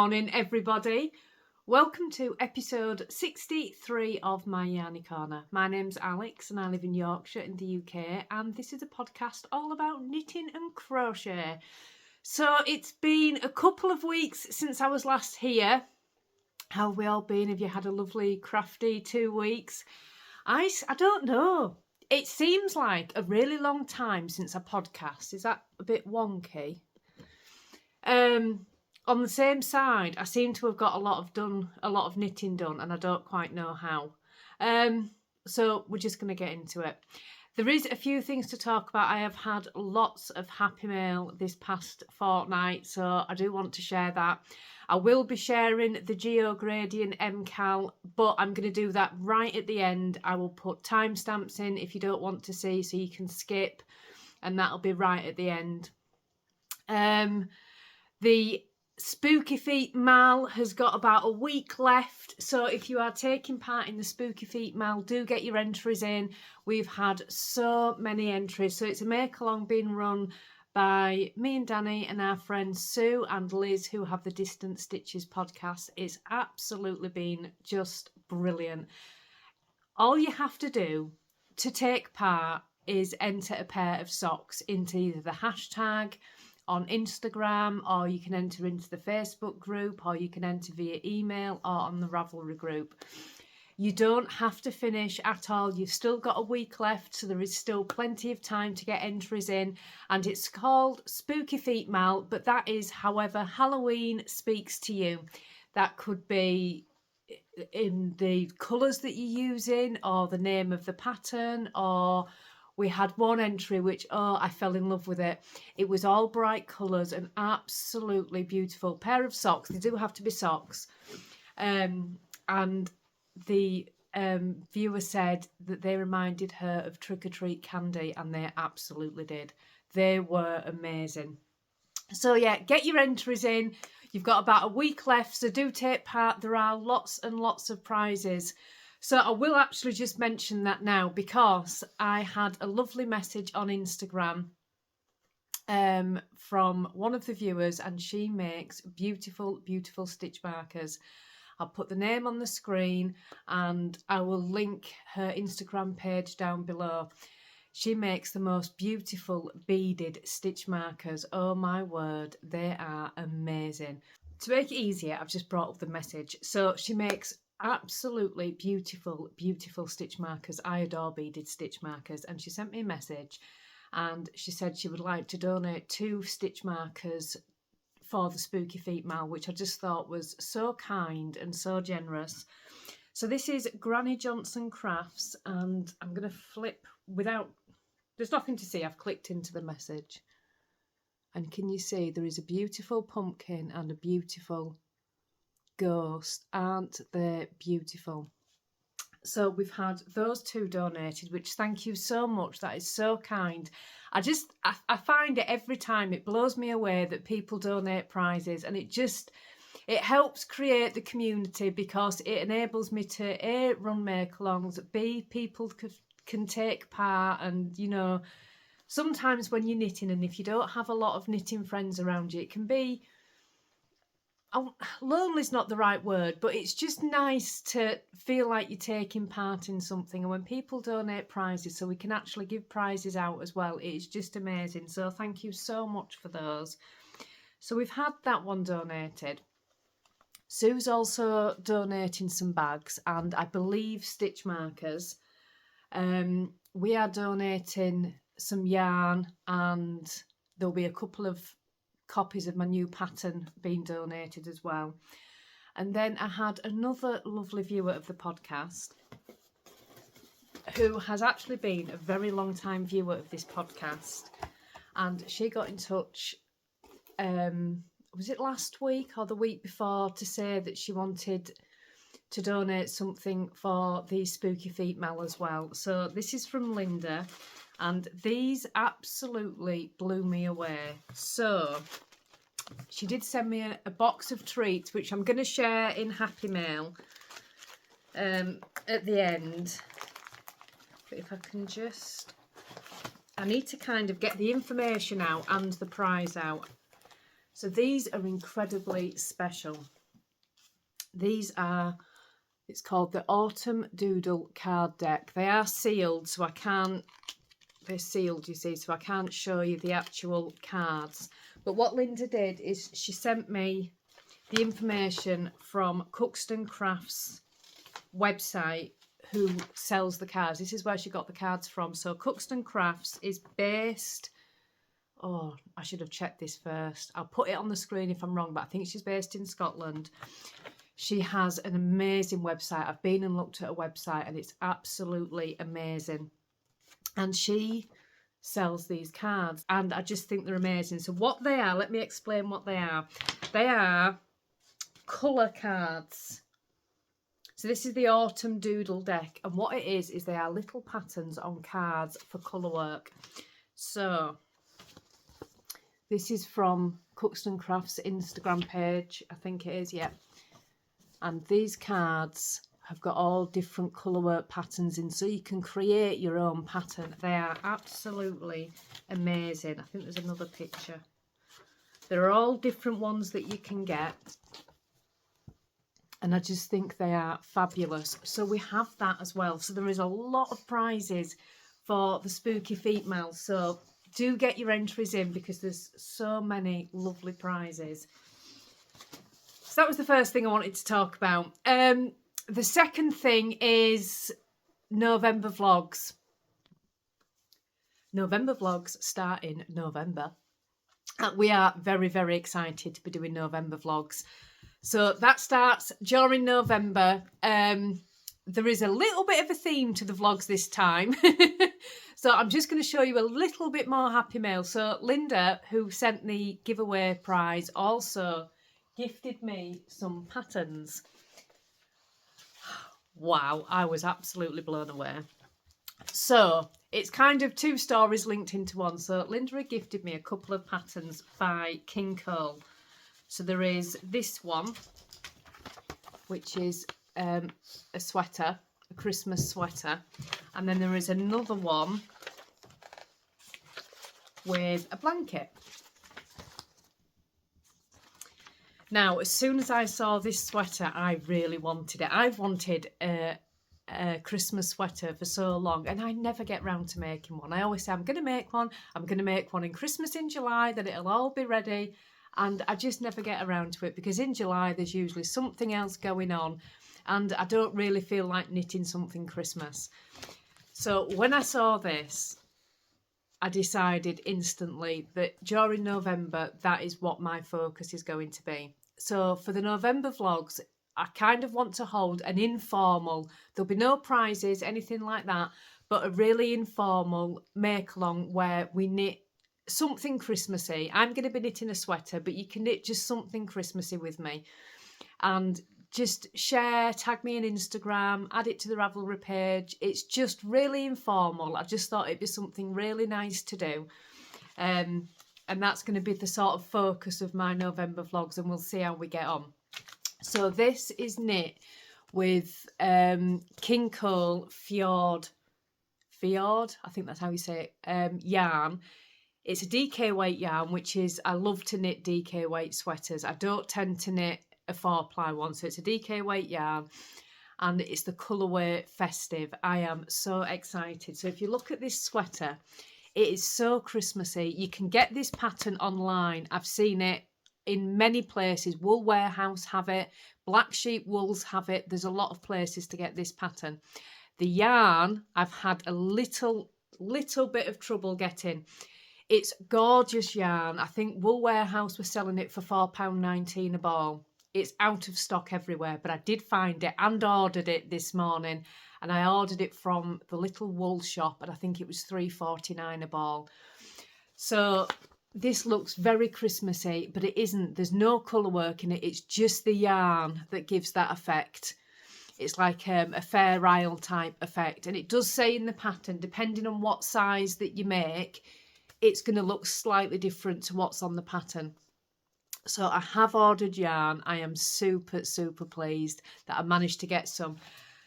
morning, everybody. Welcome to episode 63 of my Yarny Corner. My name's Alex and I live in Yorkshire in the UK, and this is a podcast all about knitting and crochet. So it's been a couple of weeks since I was last here. How have we all been? Have you had a lovely crafty 2 weeks? I don't know. It seems like a really long time since I podcast. Is that a bit wonky? On the same side, I seem to have got a lot of knitting done, and I don't quite know how. So we're just going to get into it. There is a few things to talk about. I have had lots of happy mail this past fortnight, so I do want to share that. I will be sharing the GeoGradient MCal, but I'm going to do that right at the end. I will put timestamps in if you don't want to see, so you can skip, and that'll be right at the end. The Spooky Feet Mal has got about a week left, so if you are taking part in the Spooky Feet Mal, do get your entries in. We've had so many entries, so it's a make-along being run by me and Danny and our friends Sue and Liz, who have the Distant Stitches podcast. It's absolutely been just brilliant. All you have to do to take part is enter a pair of socks into either the hashtag on Instagram, or you can enter into the Facebook group, or you can enter via email or on the Ravelry group. You don't have to finish at all. You've still got a week left, so there is still plenty of time to get entries in. And it's called Spooky Feet Mal, but that is however Halloween speaks to you. That could be in the colours that you're using, or the name of the pattern, or we had one entry which, I fell in love with it. It was all bright colours and absolutely beautiful. Pair of socks. They do have to be socks. And the viewer said that they reminded her of Trick or Treat candy, and they absolutely did. They were amazing. So yeah, get your entries in. You've got about a week left, so do take part. There are lots and lots of prizes. So I will actually just mention that now, because I had a lovely message on Instagram from one of the viewers, and she makes beautiful, beautiful stitch markers. I'll put the name on the screen and I will link her Instagram page down below. She makes the most beautiful beaded stitch markers. Oh my word, they are amazing. To make it easier, I've just brought up the message. So she makes absolutely beautiful, beautiful stitch markers. I adore beaded stitch markers, and she sent me a message and she said she would like to donate 2 stitch markers for the Spooky Feet Mal, which I just thought was so kind and so generous. So this is Granny Johnson Crafts, and I'm going to flip without, there's nothing to see, I've clicked into the message, and can you see there is a beautiful pumpkin and a beautiful ghost? Aren't they beautiful? So we've had those 2 donated, which thank you so much. That is so kind. I find it every time, it blows me away that people donate prizes, and it helps create the community, because it enables me to A, run make-alongs, B, people can take part. And you know, sometimes when you're knitting, and if you don't have a lot of knitting friends around you, it can be, lonely's not the right word, but it's just nice to feel like you're taking part in something. And when people donate prizes, so we can actually give prizes out as well, it's just amazing. So thank you so much for those. So we've had that one donated. Sue's also donating some bags and I believe stitch markers. We are donating some yarn, and there'll be a couple of copies of my new pattern being donated as well. And then I had another lovely viewer of the podcast who has actually been a very long time viewer of this podcast, and she got in touch was it last week or the week before, to say that she wanted to donate something for the Spooky Feet Mal as well. So this is from Linda, and these absolutely blew me away. So she did send me a box of treats, which I'm going to share in Happy Mail at the end. But if I can just, I need to kind of get the information out and the prize out. So these are incredibly special. These are, it's called the Autumn Doodle card deck. They are sealed, so I can't, they're sealed, you see, so I can't show you the actual cards. But what Linda did is she sent me the information from Cuxton Crafts website, who sells the cards. This is where she got the cards from. So Cuxton Crafts is based, oh, I should have checked this first. I'll put it on the screen if I'm wrong, but I think she's based in Scotland. She has an amazing website. I've been and looked at her website and it's absolutely amazing. And she sells these cards and I just think they're amazing. So what they are, let me explain what they are. They are colour cards. So this is the Autumn Doodle deck, and what it is they are little patterns on cards for colour work. So this is from Cuxton Crafts Instagram page, I think it is, yeah. And these cards have got all different colour work patterns in, so you can create your own pattern. They are absolutely amazing. I think there's another picture. There are all different ones that you can get. And I just think they are fabulous. So we have that as well. So there is a lot of prizes for the Spooky Feet Mail. So do get your entries in because there's so many lovely prizes. So that was the first thing I wanted to talk about. The second thing is November vlogs. November vlogs start in November. And we are very, very excited to be doing November vlogs. So that starts during November. There is a little bit of a theme to the vlogs this time. So I'm just going to show you a little bit more happy mail. So Linda, who sent the giveaway prize, also gifted me some patterns. Wow, I was absolutely blown away. So it's kind of two stories linked into one. So Linda had gifted me a couple of patterns by King Cole. So there is this one, which is a sweater, a Christmas sweater. And then there is another one with a blanket. Now, as soon as I saw this sweater, I really wanted it. I've wanted a Christmas sweater for so long and I never get round to making one. I always say I'm going to make one. I'm going to make one in Christmas in July, then it'll all be ready. And I just never get around to it because in July there's usually something else going on and I don't really feel like knitting something Christmas. So when I saw this, I decided instantly that during November, that is what my focus is going to be. So for the November vlogs, I kind of want to hold an informal, there'll be no prizes, anything like that, but a really informal make-along where we knit something Christmassy. I'm going to be knitting a sweater, but you can knit just something Christmassy with me. And just share, tag me on Instagram, add it to the Ravelry page. It's just really informal. I just thought it'd be something really nice to do. And that's going to be the sort of focus of my November vlogs, and we'll see how we get on. So this is knit with King Cole Fjord, I think that's how you say it, yarn. It's a DK weight yarn, which is, I love to knit DK weight sweaters. I don't tend to knit a 4-ply one, so it's a DK weight yarn and it's the colourway Festive. I am so excited. So if you look at this sweater, it is so Christmassy. You can get this pattern online. I've seen it in many places. Wool Warehouse have it, Black Sheep Wools have it. There's a lot of places to get this pattern. The yarn I've had a little bit of trouble getting. It's gorgeous yarn. I think Wool Warehouse were selling it for £4.19 a ball. It's out of stock everywhere, but I did find it and ordered it this morning. And I ordered it from the little wool shop, and I think it was £3.49 a ball. So this looks very Christmassy, but it isn't. There's no colour work in it. It's just the yarn that gives that effect. It's like a Fair Isle type effect. And it does say in the pattern, depending on what size that you make, it's going to look slightly different to what's on the pattern. So I have ordered yarn. I am super pleased that I managed to get some.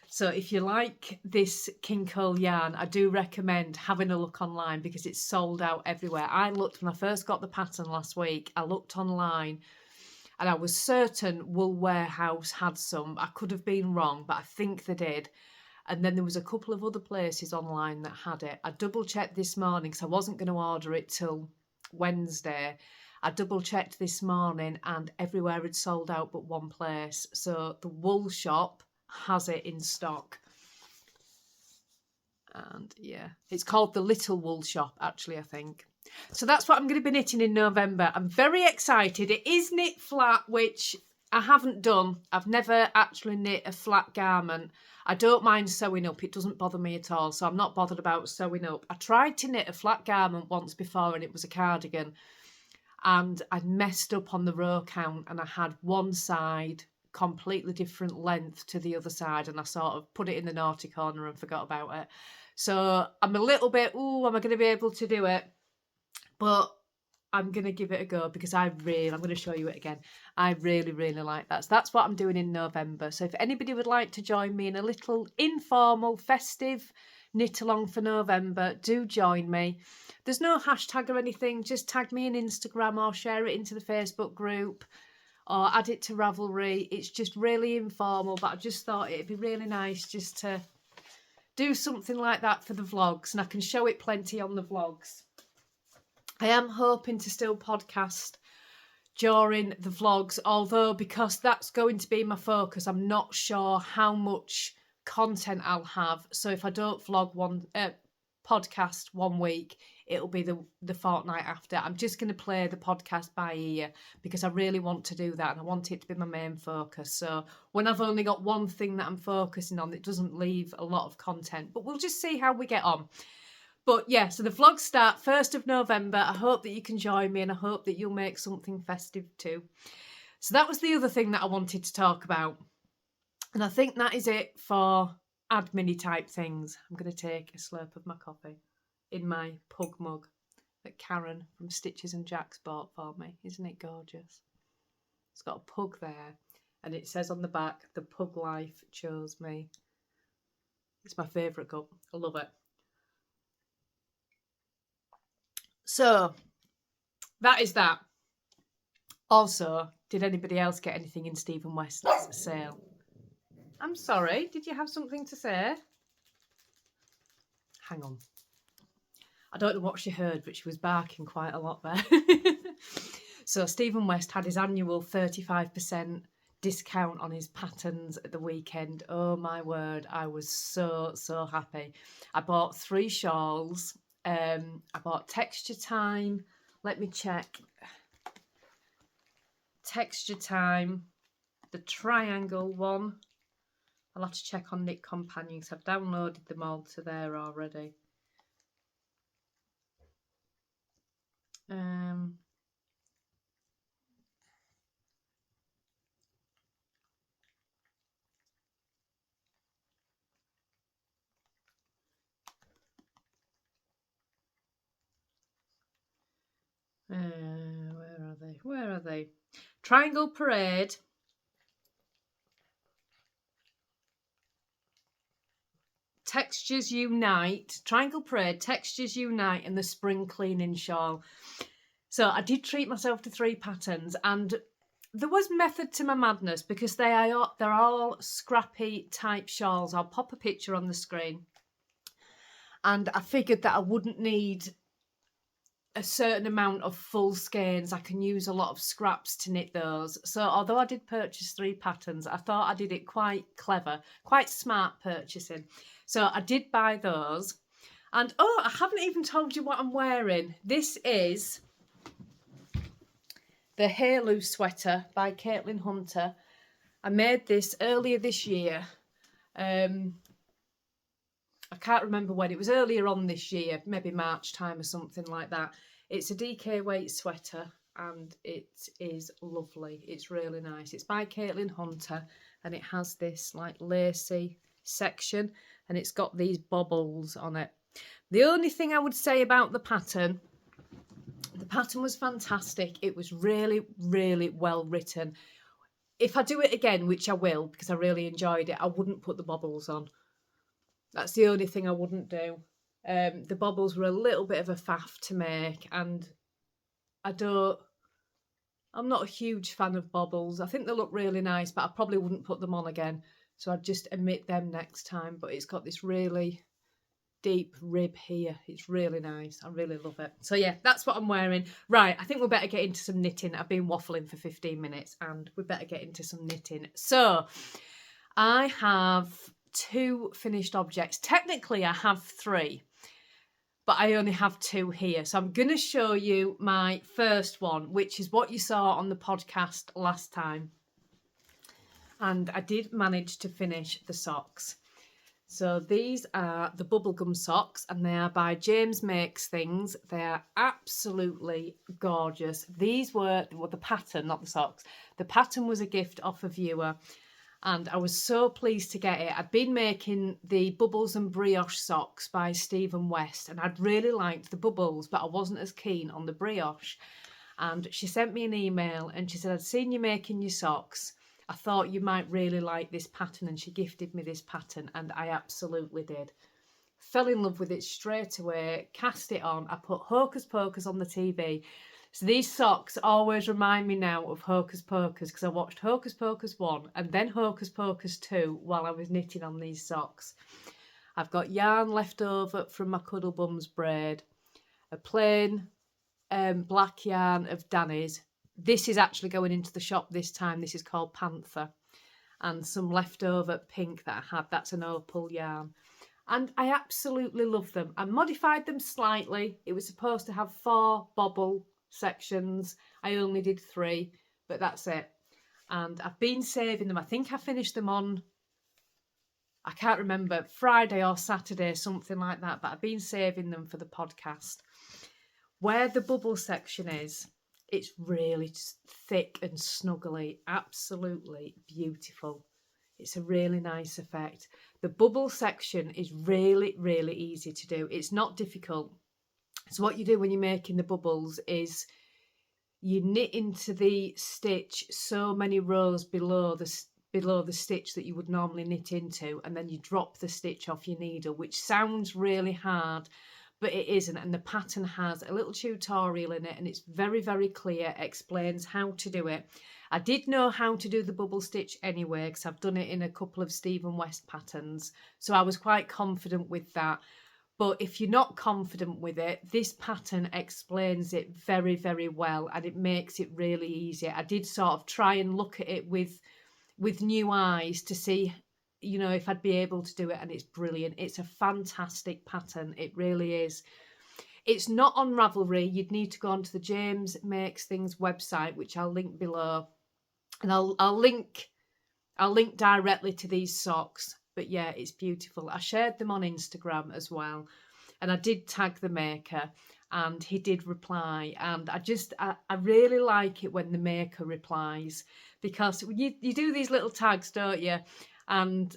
So if you like this King Cole yarn, I do recommend having a look online because it's sold out everywhere. I looked when I first got the pattern last week. I looked online and I was certain Wool Warehouse had some. I could have been wrong, but I think they did. And then there was a couple of other places online that had it. I double checked this morning because I wasn't going to order it till Wednesday. I double checked this morning and everywhere had sold out but one place. So the Wool shop has it in stock. And yeah, it's called the Little Wool Shop, actually, I think. So that's what I'm going to be knitting in November. I'm very excited. It is knit flat, which I haven't done. I've never actually knit a flat garment. I don't mind sewing up. It doesn't bother me at all. So I'm not bothered about sewing up. I tried to knit a flat garment once before and it was a cardigan. And I'd messed up on the row count and I had one side completely different length to the other side. And I sort of put it in the naughty corner and forgot about it. So I'm a little bit, ooh, am I going to be able to do it? But I'm going to give it a go because I'm going to show you it again. I really, really like that. So that's what I'm doing in November. So if anybody would like to join me in a little informal, festive knit along for November, do join me. There's no hashtag or anything. Just tag me on Instagram or share it into the Facebook group or add it to Ravelry. It's just really informal, but I just thought it'd be really nice just to do something like that for the vlogs, and I can show it plenty on the vlogs. I am hoping to still podcast during the vlogs, although because that's going to be my focus, I'm not sure how much content I'll have. So if I don't podcast one week, it'll be the fortnight after. I'm just going to play the podcast by ear because I really want to do that and I want it to be my main focus. So when I've only got one thing that I'm focusing on, it doesn't leave a lot of content, but we'll just see how we get on. But yeah, so the vlogs start 1st of November. I hope that you can join me and I hope that you'll make something festive too. So that was the other thing that I wanted to talk about. And I think that is it for admin-y type things. I'm going to take a slurp of my coffee in my pug mug that Karen from Stitches and Jacks bought for me. Isn't it gorgeous? It's got a pug there and it says on the back, "The pug life chose me." It's my favourite cup. I love it. So that is that. Also, did anybody else get anything in Stephen West's sale? I'm sorry, did you have something to say? Hang on. I don't know what she heard, but she was barking quite a lot there. So Stephen West had his annual 35% discount on his patterns at the weekend. Oh my word, I was so happy. I bought 3 shawls. I bought Texture Time. Let me check. Texture Time, the triangle one. I'll have to check on Knit Companion because I've downloaded them all to there already. Where are they? Triangle Parade. Textures Unite. Triangle Parade, Textures Unite, and the Spring Cleaning Shawl. So I did treat myself to 3 patterns, and there was method to my madness because they're all scrappy type shawls. I'll pop a picture on the screen. And I figured that I wouldn't need a certain amount of full skeins. I can use a lot of scraps to knit those. So although I did purchase 3 patterns, I thought I did it quite clever, quite smart purchasing. So I did buy those. And oh, I haven't even told you what I'm wearing. This is the Halo sweater by Caitlin Hunter. I made this earlier this year. I can't remember when. It was earlier on this year, maybe March time or something like that. It's a DK weight sweater and it is lovely. It's really nice. It's by Caitlin Hunter and it has this like lacy section and it's got these bobbles on it. The only thing I would say about the pattern was fantastic. It was really, really well written. If I do it again, which I will because I really enjoyed it, I wouldn't put the bobbles on. That's the only thing I wouldn't do. The bobbles were a little bit of a faff to make and I don't I'm not a huge fan of bobbles. I think they look really nice, but I probably wouldn't put them on again. So I'd just omit them next time. But it's got this really deep rib here. It's really nice. I really love it. So yeah, that's what I'm wearing. Right, I think we better get into some knitting. I've been waffling for 15 minutes and we better get into some knitting. So I have 2 finished objects. Technically I have 3, but I only have 2 here. So I'm going to show you my first one, which is what you saw on the podcast last time. And I did manage to finish the socks. So these are the Bubblegum socks, and they are by James Makes Things. They are absolutely gorgeous. These were the pattern, not the socks. The pattern was a gift off a viewer, and I was so pleased to get it. I'd been making the Bubbles and Brioche socks by Stephen West, and I'd really liked the bubbles, but I wasn't as keen on the brioche. And she sent me an email and she said, I'd seen you making your socks. I thought you might really like this pattern, and she gifted me this pattern, and I absolutely did. Fell in love with it straight away, cast it on. I put Hocus Pocus on the TV. So these socks always remind me now of Hocus Pocus, because I watched Hocus Pocus 1 and then Hocus Pocus 2 while I was knitting on these socks. I've got yarn left over from my Cuddlebum's braid, a plain black yarn of Danny's. This is actually going into the shop this time. This is called Panther. And some leftover pink that I had. That's an opal yarn. And I absolutely love them. I modified them slightly. It was supposed to have 4 bobble sections. I only did 3, but that's it. And I've been saving them. I think I finished them on, I can't remember, Friday or Saturday, something like that. But I've been saving them for the podcast. Where the bubble section is, it's really thick and snuggly, absolutely beautiful. It's a really nice effect. The bubble section is really, really easy to do. It's not difficult. So what you do when you're making the bubbles is you knit into the stitch so many rows below the stitch that you would normally knit into, and then you drop the stitch off your needle, which sounds really hard, but it isn't. And the pattern has a little tutorial in it, and it's very, very clear, explains how to do it. I did know how to do the bubble stitch anyway, because I've done it in a couple of Stephen West patterns, so I was quite confident with that. But if you're not confident with it, this pattern explains it very, very well, and it makes it really easy. I did sort of try and look at it with new eyes to see, you know, if I'd be able to do it, and it's brilliant. It's a fantastic pattern. It really is. It's not on Ravelry. You'd need to go onto the James Makes Things website, which I'll link below, and I'll link directly to these socks. But yeah, it's beautiful. I shared them on Instagram as well, and I did tag the maker, and he did reply. And I really like it when the maker replies, because you do these little tags, don't you? And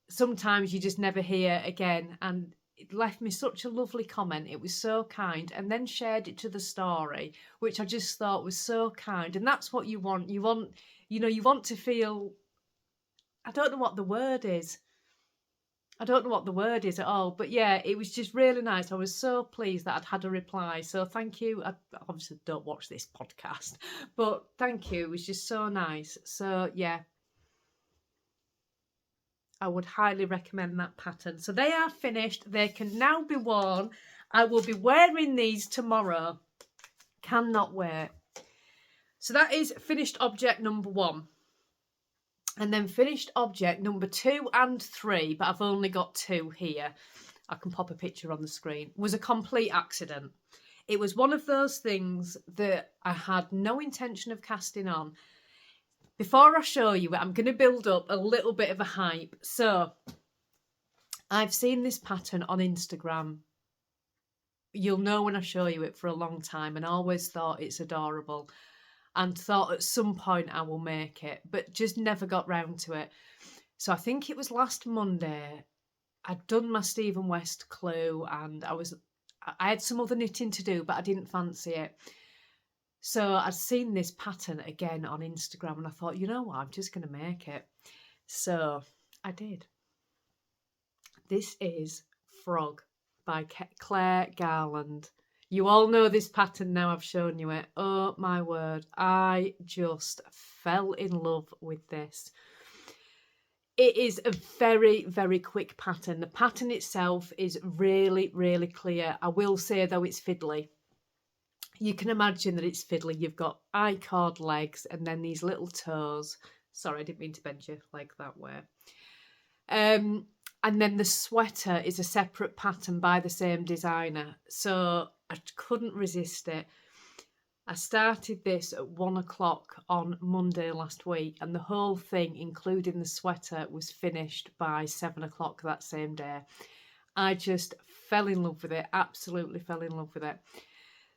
sometimes you just never hear again. And it left me such a lovely comment. It was so kind, and then shared it to the story, which I just thought was so kind. And that's what you want. You want to feel, I don't know what the word is. I don't know what the word is at all, but yeah, it was just really nice. I was so pleased that I'd had a reply. So thank you. I obviously don't watch this podcast, but thank you. It was just so nice. So yeah, I would highly recommend that pattern. So they are finished. They can now be worn. I will be wearing these tomorrow. Cannot wait. So that is finished object number 1. And then finished object number 2 and 3, but I've only got 2 here. I can pop a picture on the screen. Was a complete accident. It was one of those things that I had no intention of casting on. Before I show you it, I'm going to build up a little bit of a hype. So I've seen this pattern on Instagram. You'll know when I show you it, for a long time, and I always thought it's adorable. And thought at some point I will make it, but just never got round to it. So I think it was last Monday, I'd done my Stephen West clue, and I had some other knitting to do, but I didn't fancy it. So I'd seen this pattern again on Instagram, and I thought, you know what, I'm just going to make it. So I did. This is Frog by Claire Garland. You all know this pattern now, I've shown you it. Oh my word, I just fell in love with this. It is a very, very quick pattern. The pattern itself is really, really clear. I will say though it's fiddly. You can imagine that it's fiddly. You've got I-cord legs and then these little toes. Sorry, I didn't mean to bend your leg that way. And then the sweater is a separate pattern by the same designer. So I couldn't resist it. I started this at 1 o'clock on Monday last week, and the whole thing, including the sweater, was finished by 7 o'clock that same day. I just fell in love with it, absolutely fell in love with it.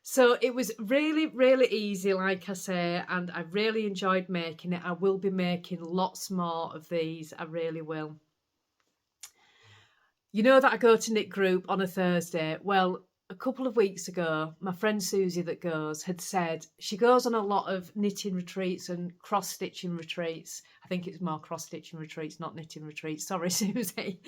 So it was really, really easy, like I say, and I really enjoyed making it. I will be making lots more of these, I really will. You know that I go to knit group on a Thursday. Well, a couple of weeks ago, my friend Susie that goes had said she goes on a lot of knitting retreats and cross-stitching retreats. I think it's more cross-stitching retreats, not knitting retreats. Sorry, Susie.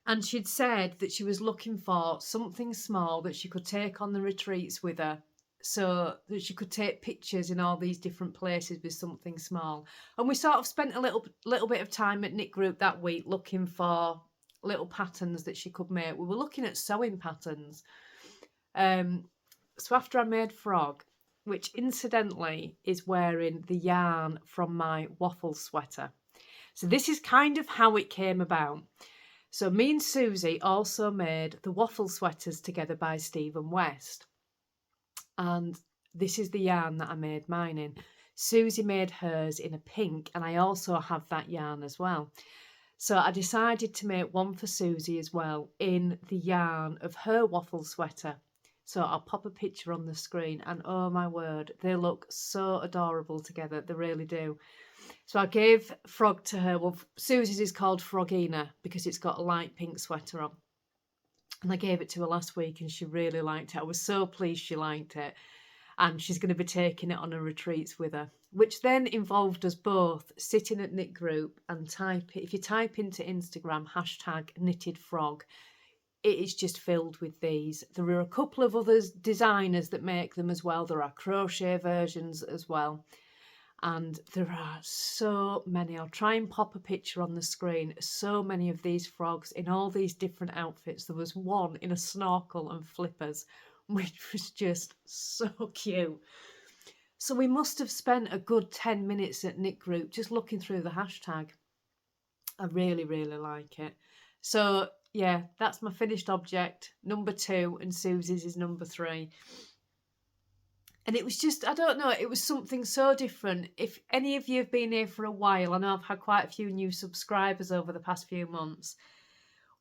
And she'd said that she was looking for something small that she could take on the retreats with her, so that she could take pictures in all these different places with something small. And we sort of spent a little bit of time at knit group that week looking for little patterns that she could make. We were looking at sewing patterns. So after I made Frog, which incidentally is wearing the yarn from my waffle sweater. So this is kind of how it came about. So me and Susie also made the waffle sweaters together by Stephen West. And this is the yarn that I made mine in. Susie made hers in a pink, and I also have that yarn as well. So I decided to make one for Susie as well in the yarn of her waffle sweater. So I'll pop a picture on the screen, and oh my word, they look so adorable together. They really do. So I gave Frog to her. Well, Susie's is called Frogina because it's got a light pink sweater on. And I gave it to her last week and she really liked it. I was so pleased she liked it. And she's going to be taking it on her retreats with her, which then involved us both sitting at knit group and if you type into Instagram #knittedfrog, it is just filled with these. There are a couple of other designers that make them as well. There are crochet versions as well. And there are so many. I'll try and pop a picture on the screen. So many of these frogs in all these different outfits. There was one in a snorkel and flippers, which was just so cute. So we must have spent a good 10 minutes at knit group just looking through the hashtag. I really, really like it. So yeah, that's my finished object, number 2, and Susie's is number 3. And it was just, I don't know, it was something so different. If any of you have been here for a while, I know I've had quite a few new subscribers over the past few months.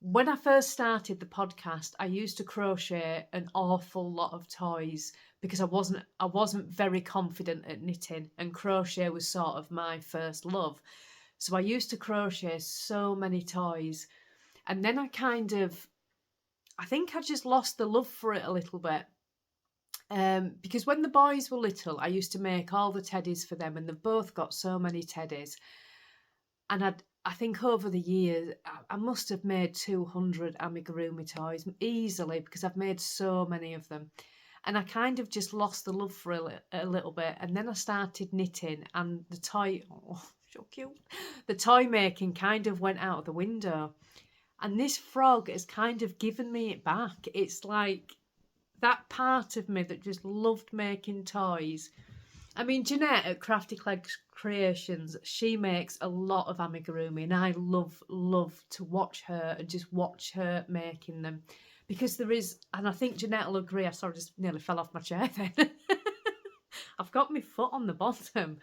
When I first started the podcast, I used to crochet an awful lot of toys because I wasn't very confident at knitting, and crochet was sort of my first love. So I used to crochet so many toys, and then I think I just lost the love for it a little bit. Because when the boys were little, I used to make all the teddies for them, and they've both got so many teddies. And I think over the years, I must have made 200 amigurumi toys easily because I've made so many of them. And I kind of just lost the love for it a little bit. And then I started knitting, and the toy, oh, so cute. The toy making kind of went out of the window. And this frog has kind of given me it back. It's like that part of me that just loved making toys. I mean, Jeanette at Crafty Cleggs Creations, she makes a lot of amigurumi, and I love to watch her and just watch her making them. Because there is, and I think Jeanette will agree, I sort of just nearly fell off my chair then. I've got my foot on the bottom,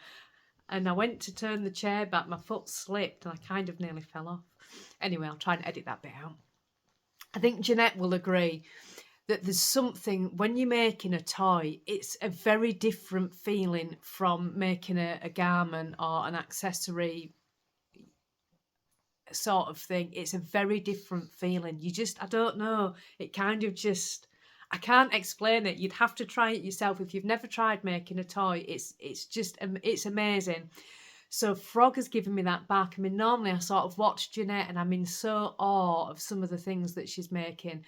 and I went to turn the chair back, my foot slipped, and I kind of nearly fell off. Anyway, I'll try and edit that bit out. I think Jeanette will agree that there's something, when you're making a toy, it's a very different feeling from making a garment or an accessory sort of thing. It's a very different feeling. You just, I don't know, it kind of just, I can't explain it. You'd have to try it yourself. If you've never tried making a toy, it's amazing. So Frog has given me that back. I mean, normally I sort of watch Jeanette and I'm in so awe of some of the things that she's making.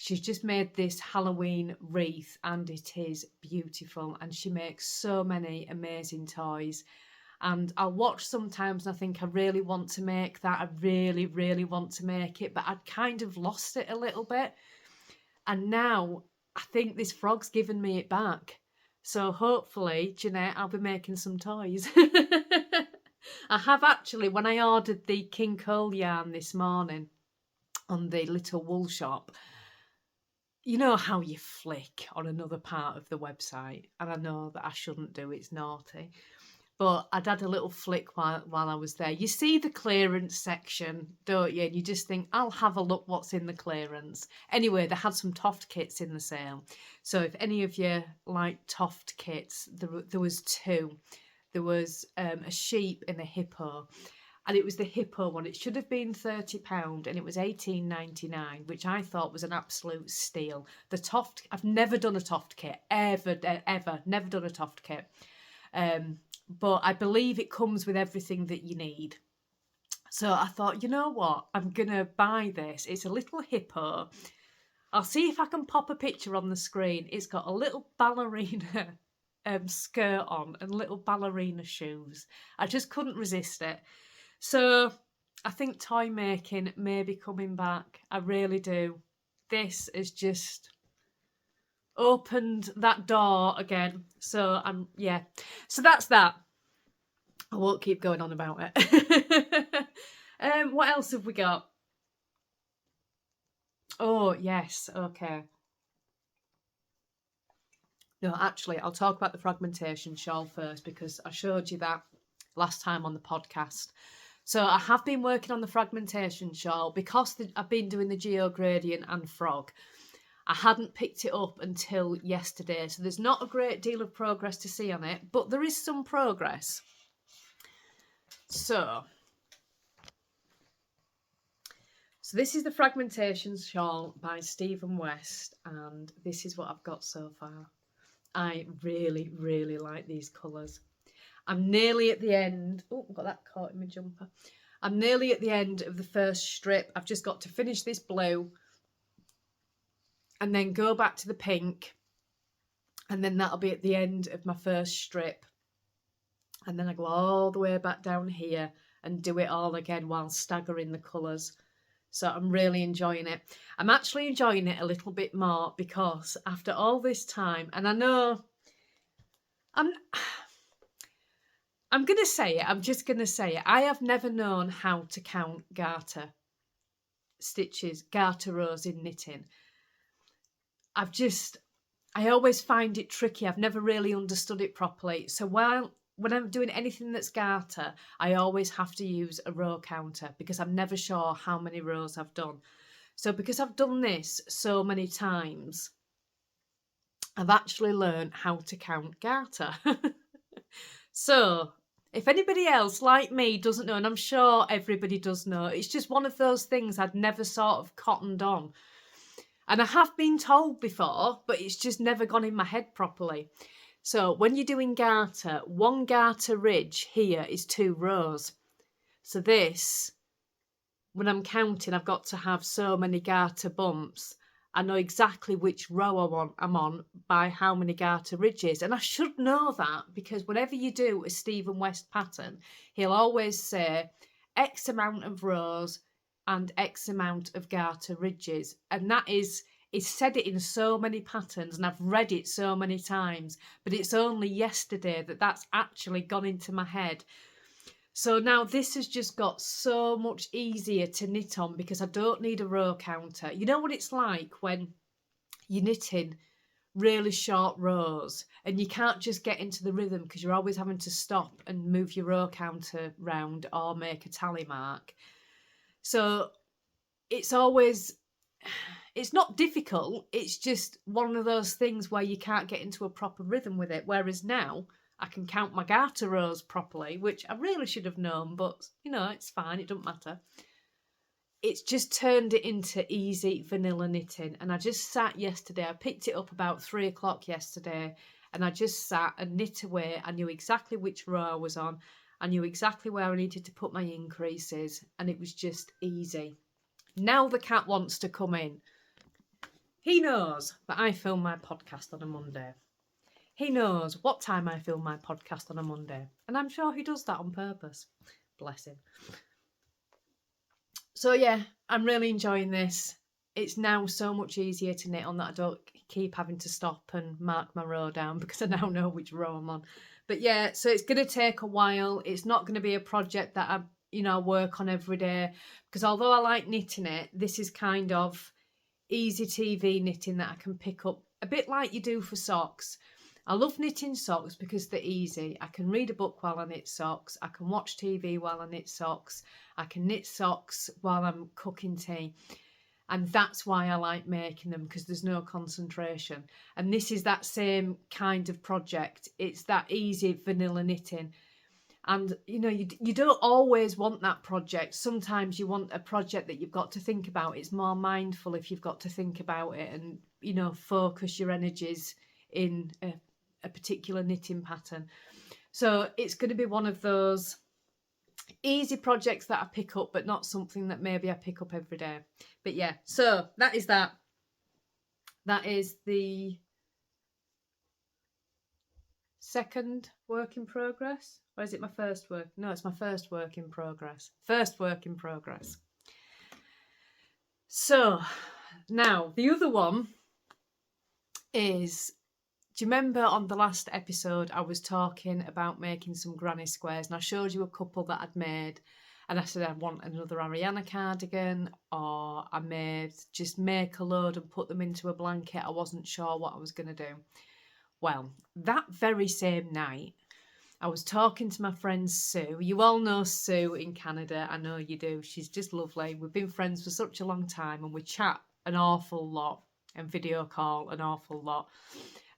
She's just made this Halloween wreath and it is beautiful, and she makes so many amazing toys. And I'll watch sometimes and I think I really want to make that. I really, really want to make it, but I'd kind of lost it a little bit. And now I think this frog's given me it back. So hopefully, Jeanette, I'll be making some toys. I have actually, when I ordered the King Cole yarn this morning on the little wool shop, you know how you flick on another part of the website, and I know that I shouldn't do, it's naughty. But I'd had a little flick while I was there. You see the clearance section, don't you? And you just think, I'll have a look what's in the clearance. Anyway, they had some Toft kits in the sale. So if any of you like Toft kits, there was two. There was a sheep and a hippo. And it was the hippo one. It should have been £30 and it was £18.99, which I thought was an absolute steal. The Toft, I've never done a Toft kit, ever, never done a Toft kit. But I believe it comes with everything that you need. So I thought, you know what? I'm going to buy this. It's a little hippo. I'll see if I can pop a picture on the screen. It's got a little ballerina skirt on and little ballerina shoes. I just couldn't resist it. So I think toy making may be coming back. I really do. This is just opened that door again. So yeah. So that's that. I won't keep going on about it. What else have we got? Oh yes, okay. No, actually, I'll talk about the fragmentation shawl first because I showed you that last time on the podcast. So I have been working on the fragmentation shawl because I've been doing the Geo Gradient and Frog. I hadn't picked it up until yesterday, so there's not a great deal of progress to see on it, but there is some progress. So this is the Fragmentation Shawl by Stephen West, and this is what I've got so far. I really, really like these colours. I'm nearly at the end. Oh, I've got that caught in my jumper. I'm nearly at the end of the first strip. I've just got to finish this blue and then go back to the pink, and then that'll be at the end of my first strip. And then I go all the way back down here and do it all again while staggering the colours. So I'm really enjoying it. I'm actually enjoying it a little bit more because after all this time, and I know I'm going to say it, I'm just going to say it. I have never known how to count garter stitches, garter rows in knitting. I always find it tricky. I've never really understood it properly. So when I'm doing anything that's garter, I always have to use a row counter because I'm never sure how many rows I've done. So because I've done this so many times, I've actually learned how to count garter. So if anybody else like me doesn't know, and I'm sure everybody does know, it's just one of those things I'd never sort of cottoned on. And I have been told before, but it's just never gone in my head properly. So when you're doing garter, one garter ridge here is 2 rows. So this, when I'm counting, I've got to have so many garter bumps. I know exactly which row I'm on by how many garter ridges. And I should know that because whenever you do a Stephen West pattern, he'll always say X amount of rows and X amount of garter ridges. And that is... He's said it in so many patterns and I've read it so many times, but it's only yesterday that that's actually gone into my head. So now this has just got so much easier to knit on because I don't need a row counter. You know what it's like when you're knitting really short rows and you can't just get into the rhythm because you're always having to stop and move your row counter round or make a tally mark. So it's always... It's not difficult, it's just one of those things where you can't get into a proper rhythm with it. Whereas now, I can count my garter rows properly, which I really should have known, but, you know, it's fine, it doesn't matter. It's just turned it into easy vanilla knitting. And I just sat yesterday, I picked it up about 3 o'clock yesterday, and I just sat and knit away. I knew exactly which row I was on. I knew exactly where I needed to put my increases, and it was just easy. Now the cat wants to come in. He knows that I film my podcast on a Monday. He knows what time I film my podcast on a Monday. And I'm sure he does that on purpose. Bless him. So yeah, I'm really enjoying this. It's now so much easier to knit on that I don't keep having to stop and mark my row down because I now know which row I'm on. But yeah, so it's going to take a while. It's not going to be a project that I work on every day, because although I like knitting it, this is kind of easy TV knitting that I can pick up a bit like you do for socks. I love knitting socks because they're easy. I can read a book while I knit socks. I can watch TV while I knit socks. I can knit socks while I'm cooking tea. And that's why I like making them, because there's no concentration. And this is that same kind of project. It's that easy vanilla knitting. And, you don't always want that project. Sometimes you want a project that you've got to think about. It's more mindful if you've got to think about it and, focus your energies in a particular knitting pattern. So it's going to be one of those easy projects that I pick up, but not something that maybe I pick up every day. But yeah, so that is that. That is the second work in progress. Or is it my first work? No, it's my first work in progress. First work in progress. So now the other one is, do you remember on the last episode I was talking about making some granny squares, and I showed you a couple that I'd made, and I said I want another Ariana cardigan, or I may just make a load and put them into a blanket. I wasn't sure what I was going to do. Well, that very same night, I was talking to my friend Sue. You all know Sue in Canada. I know you do. She's just lovely. We've been friends for such a long time, and we chat an awful lot and video call an awful lot.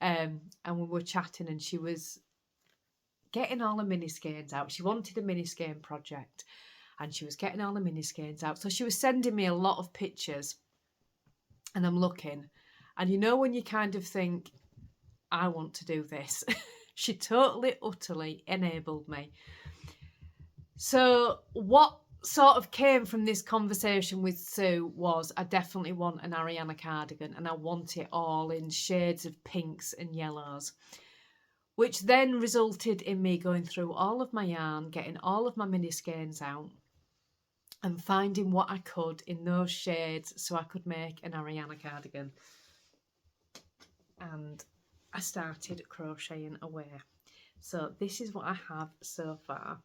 And we were chatting, and she was getting all her mini skeins out. She wanted a mini skein project, and she was getting all the mini skeins out. So she was sending me a lot of pictures, and I'm looking, and when you kind of think, I want to do this. She totally, utterly enabled me. So what sort of came from this conversation with Sue was, I definitely want an Ariana cardigan, and I want it all in shades of pinks and yellows, which then resulted in me going through all of my yarn, getting all of my mini skeins out and finding what I could in those shades so I could make an Ariana cardigan. And I started crocheting away. So this is what I have so far.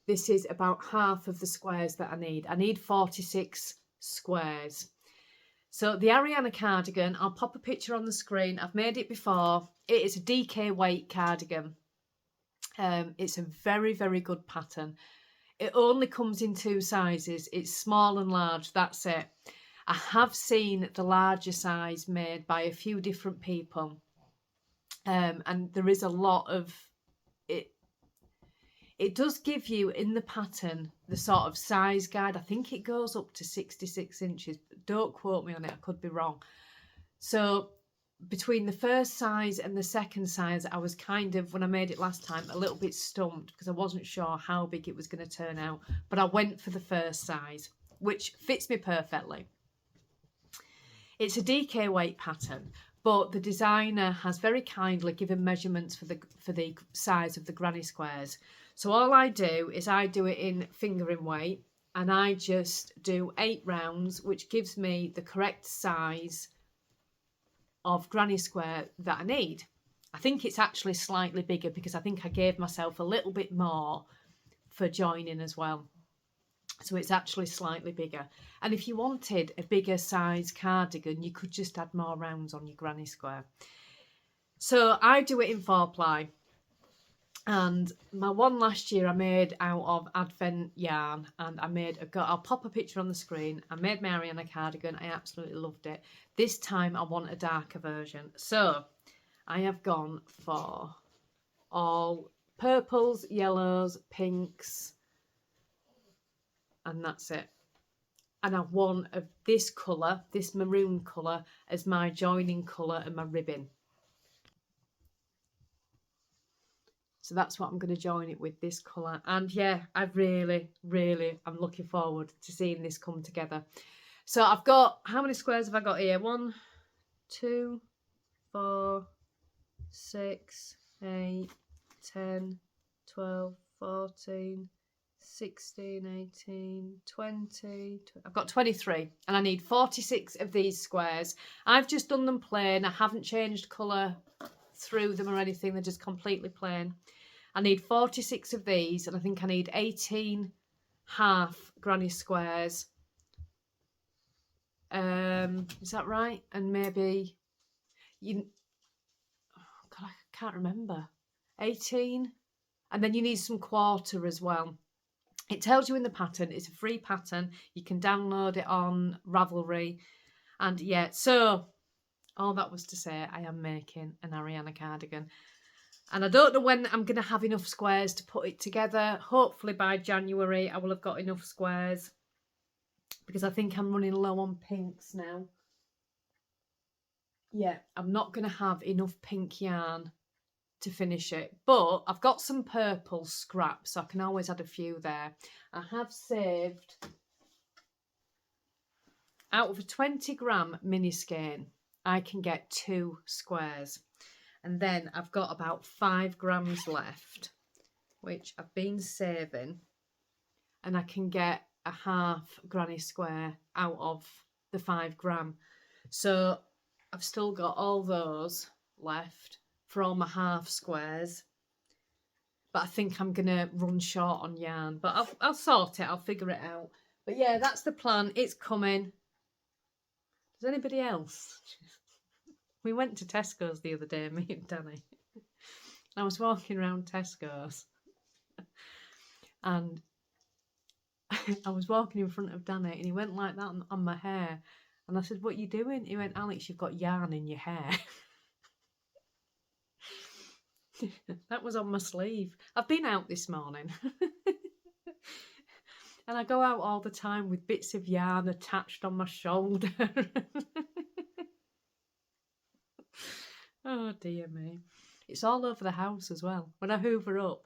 This is about half of the squares that I need. I need 46 squares. So the Ariana cardigan, I'll pop a picture on the screen. I've made it before. It is a DK weight cardigan. It's a very, very good pattern. It only comes in 2 sizes. It's small and large, that's it. I have seen the larger size made by a few different people. And there is a lot of it. It does give you in the pattern the sort of size guide. I think it goes up to 66 inches. But don't quote me on it, I could be wrong. So between the first size and the second size, I was kind of, when I made it last time, a little bit stumped because I wasn't sure how big it was going to turn out. But I went for the first size, which fits me perfectly. It's a DK weight pattern, but the designer has very kindly given measurements for the size of the granny squares. So all I do is I do it in fingering weight, and I just do 8 rounds, which gives me the correct size of granny square that I need. I think it's actually slightly bigger because I think I gave myself a little bit more for joining as well. So it's actually slightly bigger. And if you wanted a bigger size cardigan, you could just add more rounds on your granny square. So I do it in 4-ply. And my one last year I made out of Advent yarn, and I'll pop a picture on the screen. I made my Ariana cardigan. I absolutely loved it. This time I want a darker version. So I have gone for all purples, yellows, pinks, and that's it. And I want of this colour, this maroon colour, as my joining colour and my ribbon. So that's what I'm going to join it with, this colour. And yeah, I really, I'm looking forward to seeing this come together. So I've got, how many squares have I got here? 1, 2, 4, 6, 8, 10, 12, 14, 16, 18, 20. I've got 23 and I need 46 of these squares. I've just done them plain. I haven't changed colour through them or anything. They're just completely plain. I need 46 of these and I think I need 18 half granny squares. Is that right? And maybe you, oh God, I can't remember. 18, and then you need some quarter as well. It tells you in the pattern. It's a free pattern. You can download it on Ravelry. And yeah, so all that was to say, I am making an Ariana cardigan. And I don't know when I'm going to have enough squares to put it together. Hopefully by January I will have got enough squares, because I think I'm running low on pinks now. Yeah, I'm not going to have enough pink yarn to finish it, but I've got some purple scraps, so I can always add a few there. I have saved, out of a 20-gram mini skein, I can get 2 squares, and then I've got about 5 grams left, which I've been saving, and I can get a half granny square out of the 5 gram. So I've still got all those left for all my half squares, but I think I'm gonna run short on yarn, but I'll sort it, I'll figure it out. But yeah, that's the plan. It's coming. Does anybody else? We went to Tesco's the other day, me and Danny. I was walking around Tesco's and I was walking in front of Danny and he went like that on my hair, and I said, "What are you doing?" He went, "Alex, you've got yarn in your hair." That was on my sleeve. I've been out this morning. And I go out all the time with bits of yarn attached on my shoulder. Oh dear me. It's all over the house as well. When I hoover up,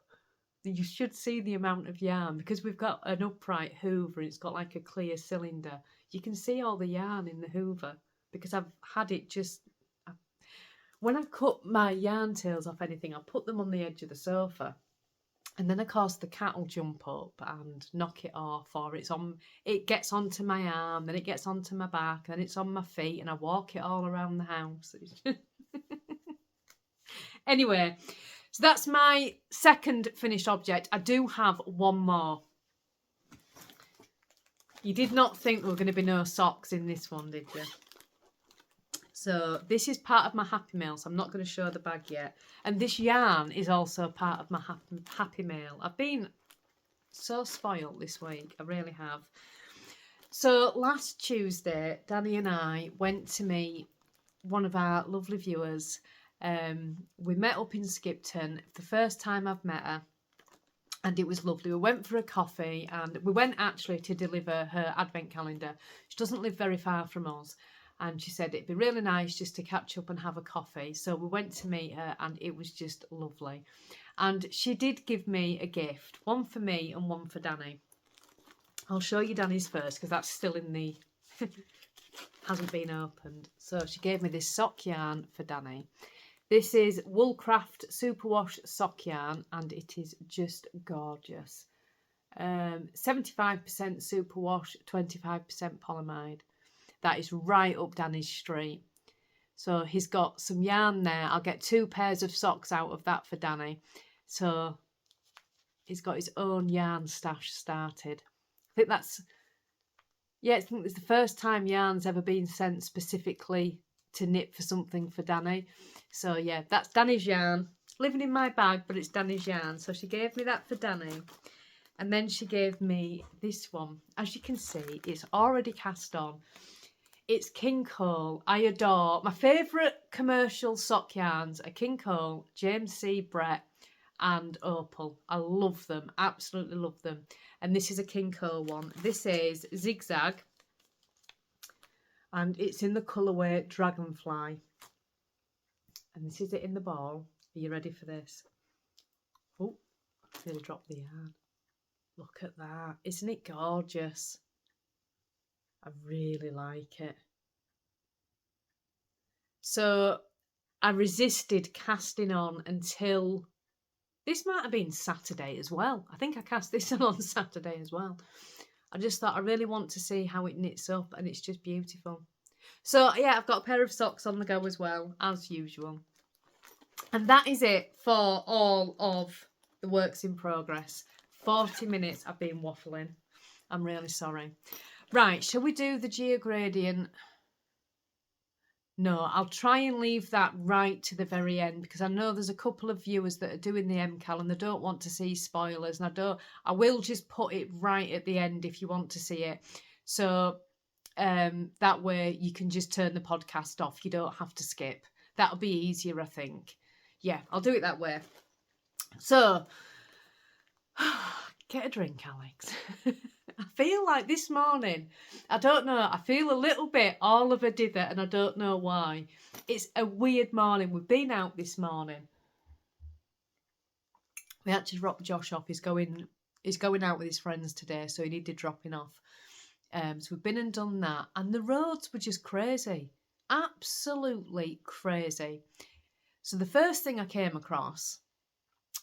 you should see the amount of yarn, because we've got an upright hoover. It's got like a clear cylinder. You can see all the yarn in the hoover because I've had it just... When I cut my yarn tails off anything, I put them on the edge of the sofa, and then of course the cat will jump up and knock it off, or it gets onto my arm, then it gets onto my back, then it's on my feet, and I walk it all around the house. Anyway, so that's my second finished object. I do have one more. You did not think there were going to be no socks in this one, did you? So this is part of my Happy Mail, so I'm not going to show the bag yet. And this yarn is also part of my Happy Mail. I've been so spoiled this week, I really have. So last Tuesday, Danny and I went to meet one of our lovely viewers. We met up in Skipton, the first time I've met her, and it was lovely. We went for a coffee, and we went actually to deliver her advent calendar. She doesn't live very far from us. And she said it'd be really nice just to catch up and have a coffee. So we went to meet her and it was just lovely. And she did give me a gift, one for me and one for Danny. I'll show you Danny's first because that's still in the... hasn't been opened. So she gave me this sock yarn for Danny. This is Woolcraft Superwash sock yarn and it is just gorgeous. 75% superwash, 25% polyamide. That is right up Danny's street. So he's got some yarn there. I'll get 2 pairs of socks out of that for Danny. So he's got his own yarn stash started. I think that's... Yeah, I think it's the first time yarn's ever been sent specifically to knit for something for Danny. So yeah, that's Danny's yarn. Living in my bag, but it's Danny's yarn. So she gave me that for Danny. And then she gave me this one. As you can see, it's already cast on. It's King Cole. I adore... My favourite commercial sock yarns are King Cole, James C. Brett and Opal. I love them. Absolutely love them. And this is a King Cole one. This is Zigzag. And it's in the colourway Dragonfly. And this is it in the ball. Are you ready for this? Oh, I nearly dropped the yarn. Look at that. Isn't it gorgeous? I really like it. So I resisted casting on until, this might have been Saturday as well. I think I cast this on Saturday as well. I just thought I really want to see how it knits up, and it's just beautiful. So yeah, I've got a pair of socks on the go as well, as usual. And that is it for all of the works in progress. 40 minutes I've been waffling. I'm really sorry. Right, shall we do the geogradient? No, I'll try and leave that right to the very end, because I know there's a couple of viewers that are doing the MCAL and they don't want to see spoilers, and I will just put it right at the end if you want to see it. So that way you can just turn the podcast off. You don't have to skip. That'll be easier, I think. Yeah, I'll do it that way. So, get a drink, Alex. I feel like this morning, I don't know, I feel a little bit all of a dither, and I don't know why. It's a weird morning. We've been out this morning. We had to drop Josh off. He's going out with his friends today, so he needed dropping off. So we've been and done that, and the roads were just crazy. Absolutely crazy. So the first thing I came across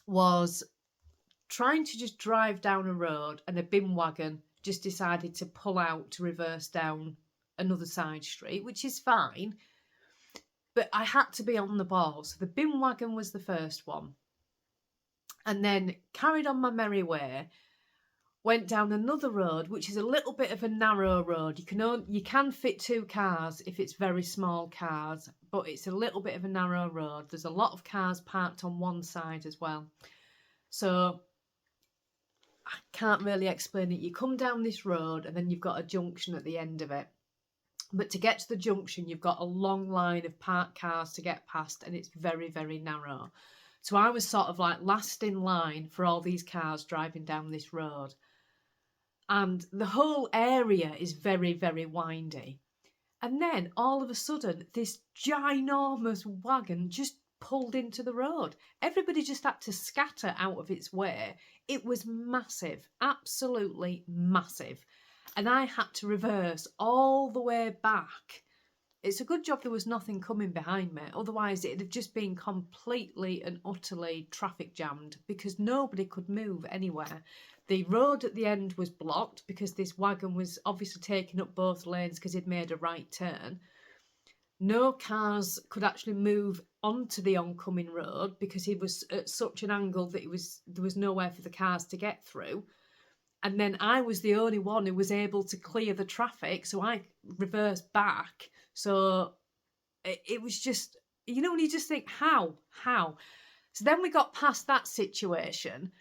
was trying to just drive down a road, and a bin wagon just decided to pull out to reverse down another side street, which is fine, but I had to be on the ball. So the bin wagon was the first one, and then carried on my merry way, went down another road, which is a little bit of a narrow road. You can fit 2 cars if it's very small cars, but it's a little bit of a narrow road. There's a lot of cars parked on one side as well. So I can't really explain it. You come down this road and then you've got a junction at the end of it. But to get to the junction, you've got a long line of parked cars to get past, and it's very, very narrow. So I was sort of like last in line for all these cars driving down this road. And the whole area is very, very windy. And then all of a sudden, this ginormous wagon just pulled into the road. Everybody just had to scatter out of its way. It was massive, absolutely massive. And I had to reverse all the way back. It's a good job there was nothing coming behind me. Otherwise, it'd have just been completely and utterly traffic jammed, because nobody could move anywhere. The road at the end was blocked because this wagon was obviously taking up both lanes because he'd made a right turn. No cars could actually move onto the oncoming road because he was at such an angle that there was nowhere for the cars to get through. And then I was the only one who was able to clear the traffic, so I reversed back. So it was just, you know, when you just think, how? So then we got past that situation,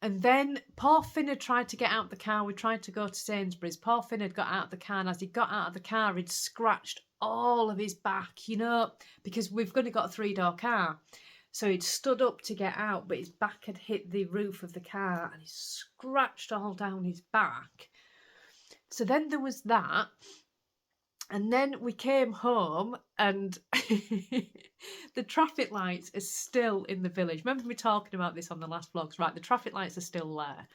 and then poor Finn had tried to get out of the car. We tried to go to Sainsbury's. Poor Finn had got out of the car, and as he got out of the car, he'd scratched all of his back, you know, because we've only got a 3-door car. So he'd stood up to get out, but his back had hit the roof of the car, and he scratched all down his back. So then there was that. And then we came home, and the traffic lights are still in the village. Remember me talking about this on the last vlogs, right? The traffic lights are still there,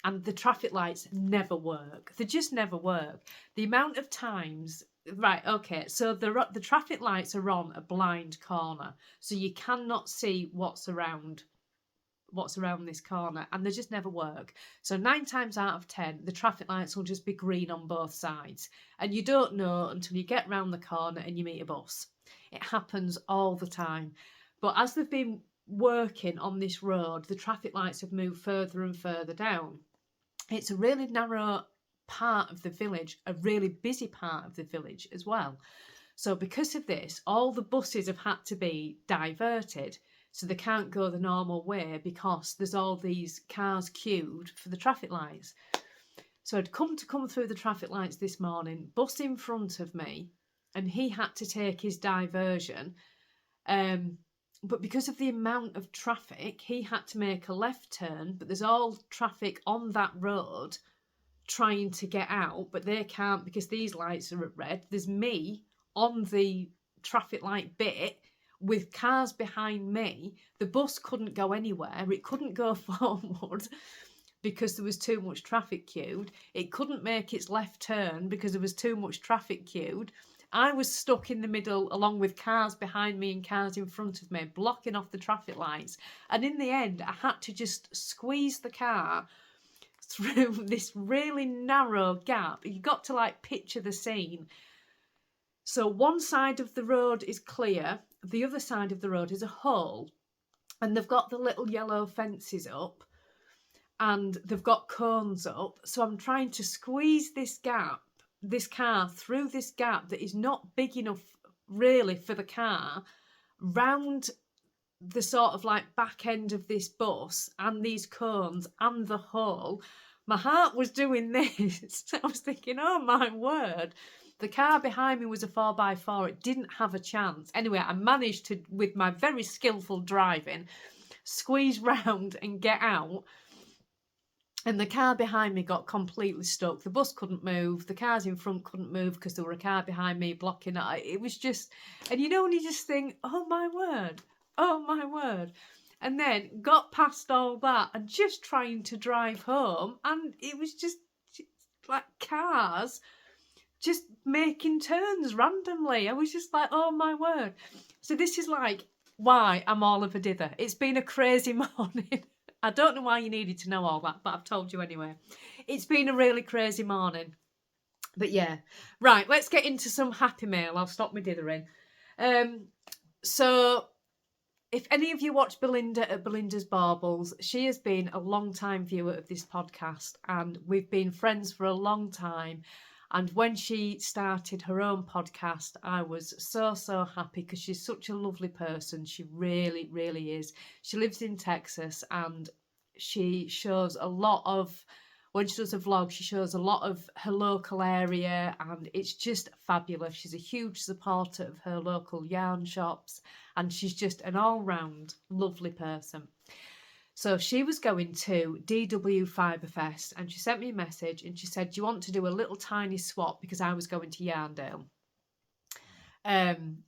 and the traffic lights never work. They just never work. The amount of times, right, okay, so the traffic lights are on a blind corner, so you cannot see what's around this corner, and they just never work. So 9 times out of 10, the traffic lights will just be green on both sides, and you don't know until you get round the corner and you meet a bus. It happens all the time. But as they've been working on this road, the traffic lights have moved further and further down. It's a really narrow part of the village, a really busy part of the village as well. So because of this, all the buses have had to be diverted. So they can't go the normal way because there's all these cars queued for the traffic lights. So I'd come through the traffic lights this morning, bus in front of me, and he had to take his diversion. But because of the amount of traffic, he had to make a left turn, but there's all traffic on that road trying to get out, but they can't because these lights are at red. There's me on the traffic light bit with cars behind me. The bus couldn't go anywhere. It couldn't go forward. because there was too much traffic queued. It couldn't make its left turn because there was too much traffic queued. I was stuck in the middle along with cars behind me and cars in front of me, blocking off the traffic lights. And in the end, I had to just squeeze the car through this really narrow gap. You got to like picture the scene. So one side of the road is clear, the other side of the road is a hole, and they've got the little yellow fences up and they've got cones up. So I'm trying to squeeze this car through this gap that is not big enough really for the car, round the sort of like back end of this bus and these cones and the hole. My heart was doing this. I was thinking, oh my word. The car behind me was a 4x4. It didn't have a chance. Anyway, I managed to, with my very skillful driving, squeeze round and get out. And the car behind me got completely stuck. The bus couldn't move. The cars in front couldn't move because there were a car behind me blocking it. It was just, and you know when you just think, oh my word, oh my word. And then got past all that and just trying to drive home. And it was just like cars just making turns randomly. I was just like, oh my word. So this is like why I'm all of a dither. It's been a crazy morning. I don't know why you needed to know all that, but I've told you anyway. It's been a really crazy morning. But yeah. Right, let's get into some happy mail. I'll stop my dithering. So if any of you watch Belinda at Belindas Baubles, she has been a long-time viewer of this podcast and we've been friends for a long time. And when she started her own podcast, I was so happy because she's such a lovely person. She really, really is. She lives in Texas and she shows a lot of, when she does a vlog, she shows a lot of her local area and it's just fabulous. She's a huge supporter of her local yarn shops and she's just an all-round lovely person. So she was going to DW Fiberfest and she sent me a message and she said, do you want to do a little tiny swap because I was going to Yarndale? And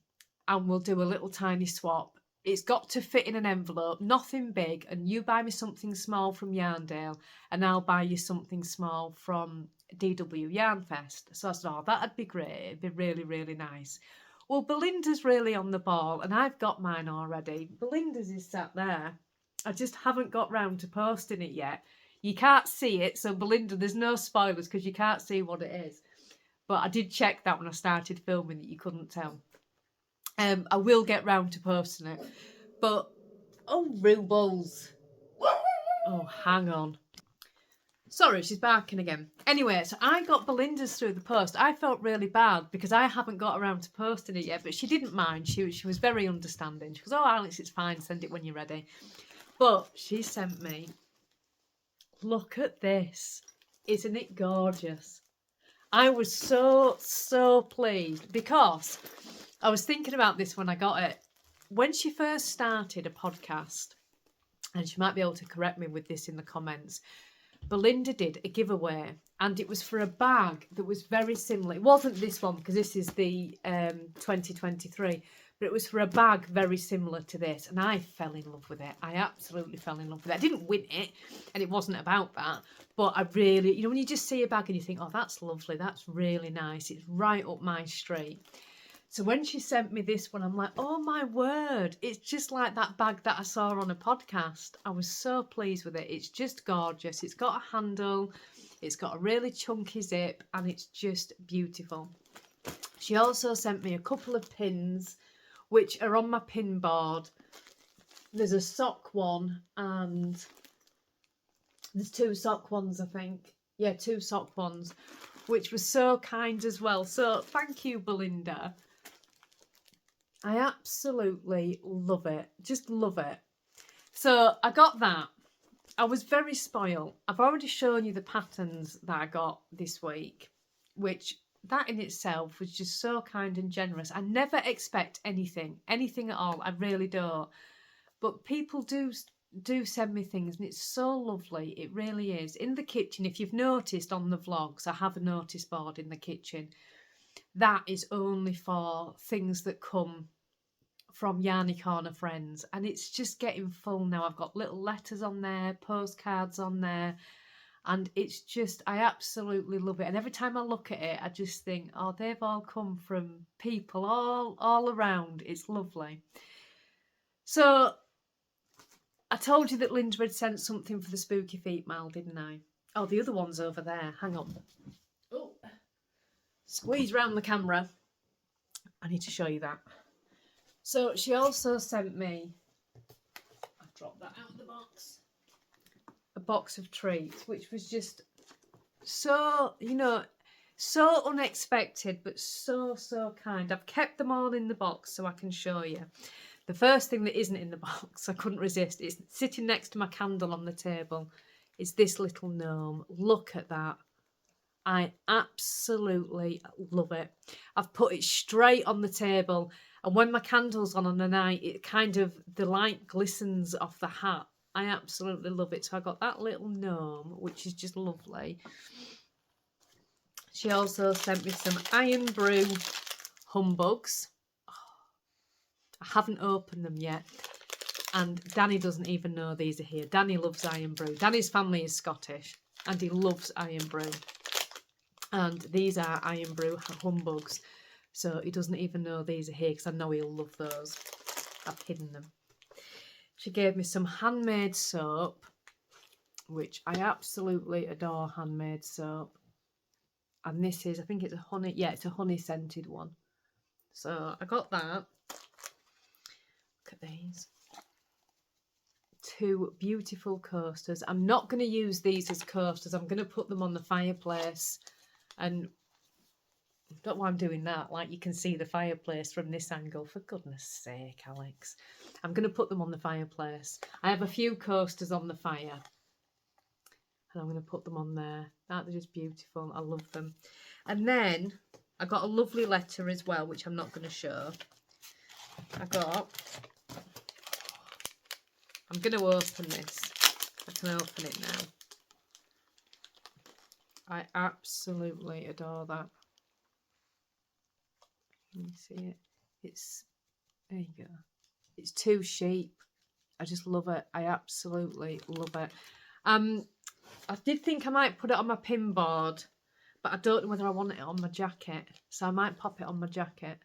we'll do a little tiny swap. It's got to fit in an envelope, nothing big, and you buy me something small from Yarndale and I'll buy you something small from DW Yarnfest. So I said, oh, that'd be great. It'd be really, really nice. Well, Belinda's really on the ball and I've got mine already. Belinda's is sat there. I just haven't got round to posting it yet. You can't see it, so Belinda, there's no spoilers because you can't see what it is. But I did check that when I started filming that you couldn't tell. I will get round to posting it. But, oh, rubles. Oh, hang on. Sorry, she's barking again. Anyway, so I got Belinda's through the post. I felt really bad because I haven't got around to posting it yet, but she didn't mind. She was very understanding. She goes, oh, Alex, it's fine. Send it when you're ready. But she sent me, look at this. Isn't it gorgeous? I was so pleased because I was thinking about this when I got it. When she first started a podcast, and she might be able to correct me with this in the comments, Belinda did a giveaway and it was for a bag that was very similar. It wasn't this one because this is the 2023. But it was for a bag very similar to this. And I fell in love with it. I absolutely fell in love with it. I didn't win it. And it wasn't about that. But I really, you know, when you just see a bag and you think, oh, that's lovely. That's really nice. It's right up my street. So when she sent me this one, I'm like, oh, my word. It's just like that bag that I saw on a podcast. I was so pleased with it. It's just gorgeous. It's got a handle. It's got a really chunky zip. And it's just beautiful. She also sent me a couple of pins, which are on my pin board. There's a sock one and there's two sock ones, I think. Yeah, two sock ones, which was so kind as well. So thank you, Belinda. I absolutely love it. Just love it. So I got that. I was very spoiled. I've already shown you the patterns that I got this week, which that in itself was just so kind and generous. I never expect anything at all. I really don't. But people do send me things and it's so lovely. It really is. In the kitchen, if you've noticed on the vlogs, I have a notice board in the kitchen. That is only for things that come from Yarny Corner friends. And it's just getting full now. I've got little letters on there, postcards on there. And it's just, I absolutely love it. And every time I look at it, I just think, oh, they've all come from people all around. It's lovely. So I told you that Linda had sent something for the Spooky Feet Mal, didn't I? Oh, the other one's over there. Hang on. Oh, squeeze round the camera. I need to show you that. So she also sent me, I've dropped that out of the box, a box of treats, which was just so, you know, so unexpected, but so kind. I've kept them all in the box so I can show you. The first thing that isn't in the box, I couldn't resist, it's sitting next to my candle on the table, is this little gnome. Look at that. I absolutely love it. I've put it straight on the table, and when my candle's on the night, it kind of, the light glistens off the hat. I absolutely love it. So I got that little gnome, which is just lovely. She also sent me some Iron Brew humbugs. I haven't opened them yet, and Danny doesn't even know these are here. Danny loves Iron Brew. Danny's family is Scottish, and he loves Iron Brew. And these are Iron Brew humbugs, so he doesn't even know these are here because I know he'll love those. I've hidden them. She gave me some handmade soap, which I absolutely adore, handmade soap. And this is, I think it's a honey, yeah, it's a honey scented one. So I got that. Look at these. 2 beautiful coasters. I'm not going to use these as coasters. I'm going to put them on the fireplace. And I don't know why I'm doing that. Like, you can see the fireplace from this angle. For goodness sake, Alex. I'm going to put them on the fireplace. I have a few coasters on the fire. And I'm going to put them on there. They're just beautiful. I love them. And then I got a lovely letter as well, which I'm not going to show. I'm going to open this. I can open it now. I absolutely adore that. Can you see it? It's, there you go. It's 2 sheep. I just love it. I absolutely love it. I did think I might put it on my pin board, but I don't know whether I want it on my jacket. So I might pop it on my jacket.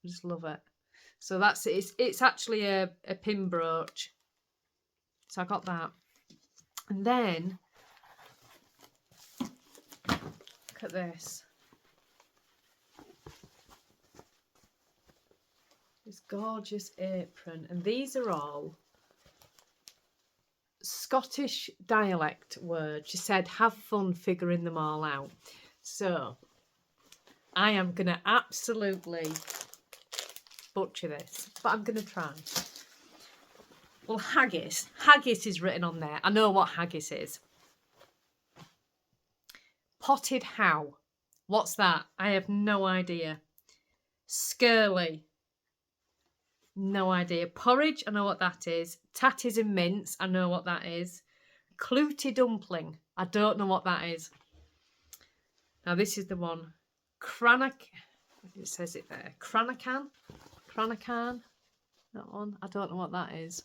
I just love it. So that's it. It's actually a pin brooch. So I got that. And then, look at this. This gorgeous apron. And these are all Scottish dialect words. She said, have fun figuring them all out. So I am going to absolutely butcher this, but I'm going to try. Well, haggis. Haggis is written on there. I know what haggis is. Potted how? What's that? I have no idea. Skirly. No idea. Porridge, I know what that is. Tatties and mince, I know what that is. Clooty dumpling, I don't know what that is. Now this is the one. Cranach, it says it there. Cranacan? Cranacan? That one, I don't know what that is.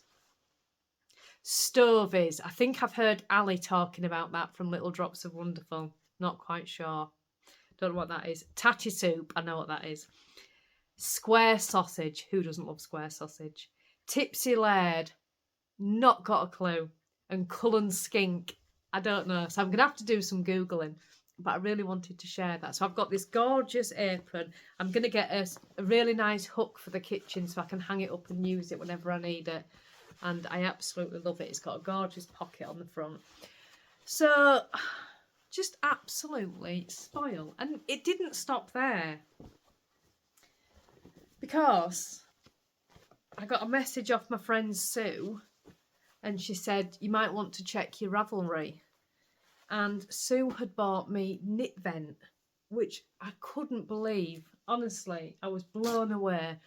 Stovies, I think I've heard Ali talking about that from Little Drops of Wonderful. Not quite sure. Don't know what that is. Tatty soup, I know what that is. Square sausage. Who doesn't love square sausage? Tipsy laird. Not got a clue. And Cullen skink. I don't know. So I'm going to have to do some Googling. But I really wanted to share that. So I've got this gorgeous apron. I'm going to get a really nice hook for the kitchen so I can hang it up and use it whenever I need it. And I absolutely love it. It's got a gorgeous pocket on the front. So just absolutely spoiled. And it didn't stop there. Because I got a message off my friend Sue, and she said, you might want to check your Ravelry. And Sue had bought me KnitVent, which I couldn't believe. Honestly, I was blown away.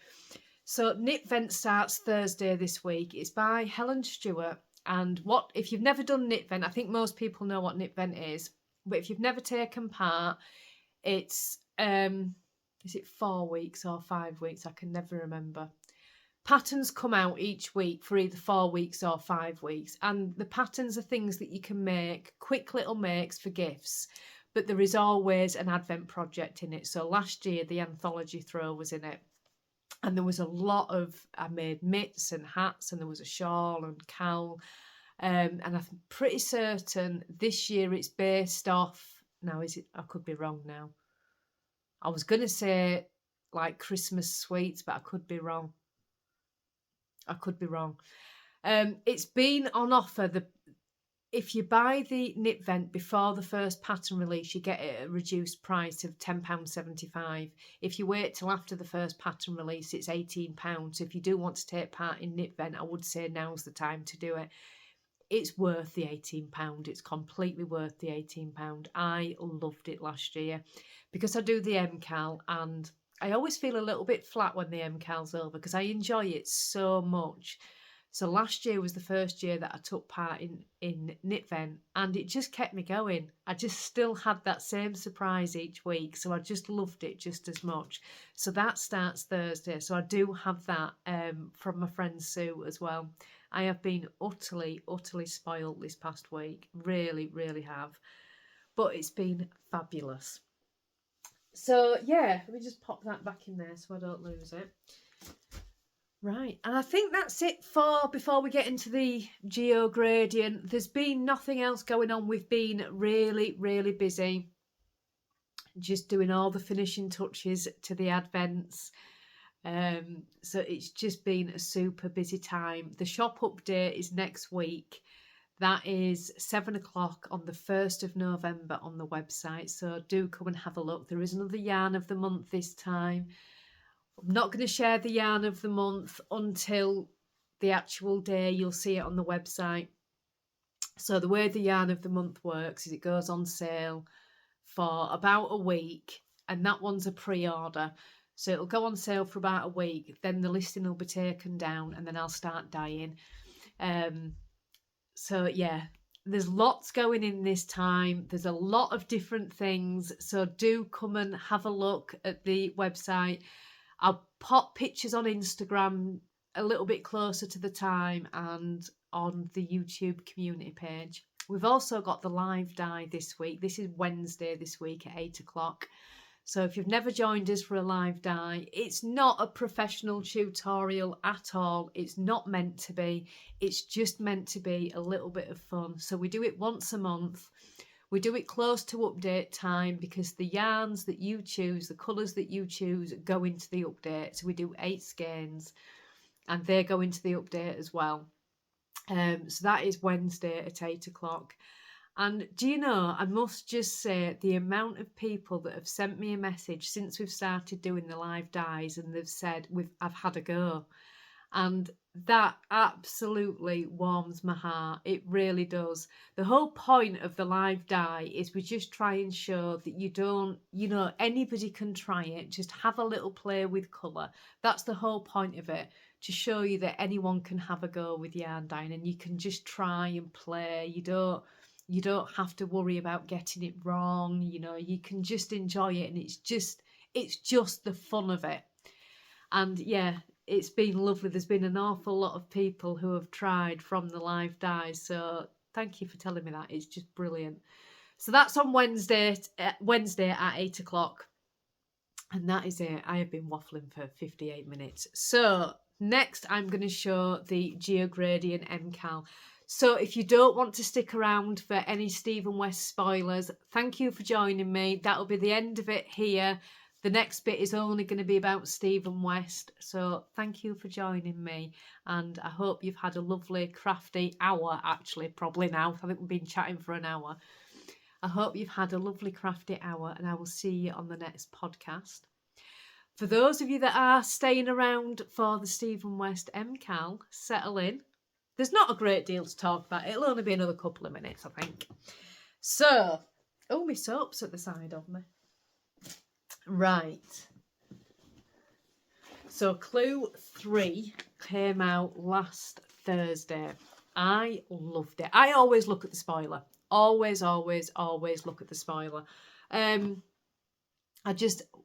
So KnitVent starts Thursday this week. It's by Helen Stewart. And what if you've never done KnitVent, I think most people know what KnitVent is. But if you've never taken part, it's... is it 4 weeks or 5 weeks? I can never remember. patterns come out each week for either 4 weeks or 5 weeks, and the patterns are things that you can make, quick little makes for gifts, but there is always an advent project in it. So last year the anthology throw was in it, and there was a lot of, I made mitts and hats, and there was a shawl and cowl, and I'm pretty certain this year it's based off, now is it, I could be wrong now, I was going to say like Christmas sweets, but I could be wrong. It's been on offer. If you buy the KnitVent before the first pattern release, you get it at a reduced price of £10.75. If you wait till after the first pattern release, it's £18. So if you do want to take part in KnitVent, I would say now's the time to do it. It's worth the £18. It's completely worth the £18. I loved it last year because I do the MCAL, and I always feel a little bit flat when the MCAL's over because I enjoy it so much. So last year was the first year that I took part in KnitVent, and it just kept me going. I just still had that same surprise each week, so I just loved it just as much. So that starts Thursday. So I do have that from my friend Sue as well. I have been utterly spoiled this past week. Really, really have. But it's been fabulous. So yeah, let me just pop that back in there so I don't lose it. Right, and I think that's it before we get into the geo gradient. There's been nothing else going on. We've been really, really busy. Just doing all the finishing touches to the advents. So it's just been a super busy time. The shop update is next week. That is 7 o'clock on the 1st of November on the website. So do come and have a look. There is another yarn of the month this time. I'm not going to share the yarn of the month until the actual day. You'll see it on the website. So the way the yarn of the month works is it goes on sale for about a week, and that one's a pre-order. So it'll go on sale for about a week, then the listing will be taken down, and then I'll start dyeing. So yeah, there's lots going in this time. There's a lot of different things. So do come and have a look at the website. I'll pop pictures on Instagram a little bit closer to the time and on the YouTube community page. We've also got the live dye this week. This is Wednesday this week at 8 o'clock. So if you've never joined us for a live dye, it's not a professional tutorial at all. It's not meant to be. It's just meant to be a little bit of fun. So we do it once a month. We do it close to update time because the yarns that you choose, the colours that you choose, go into the update. So we do 8 skeins and they go into the update as well. So that is Wednesday at 8 o'clock. And do you know, I must just say the amount of people that have sent me a message since we've started doing the live dyes and they've said, I've had a go. And that absolutely warms my heart. It really does. The whole point of the live dye is we just try and show that you don't, anybody can try it. Just have a little play with colour. That's the whole point of it, to show you that anyone can have a go with yarn dyeing and you can just try and play. You don't have to worry about getting it wrong. You can just enjoy it, and it's just the fun of it. And yeah, it's been lovely. There's been an awful lot of people who have tried from the live dyes, so thank you for telling me that. It's just brilliant. So that's on Wednesday at 8 o'clock, and that is it. I have been waffling for 58 minutes. So next I'm going to show the GeoGradient MCAL. So if you don't want to stick around for any Stephen West spoilers, thank you for joining me. That'll be the end of it here. The next bit is only going to be about Stephen West. So thank you for joining me. And I hope you've had a lovely crafty hour, actually, probably now. I think we've been chatting for an hour. I hope you've had a lovely crafty hour, and I will see you on the next podcast. For those of you that are staying around for the Stephen West MCAL, settle in. There's not a great deal to talk about. It'll only be another couple of minutes, I think. So, oh, my soap's at the side of me. Right. So, Clue 3 came out last Thursday. I loved it. I always look at the spoiler. Always look at the spoiler. As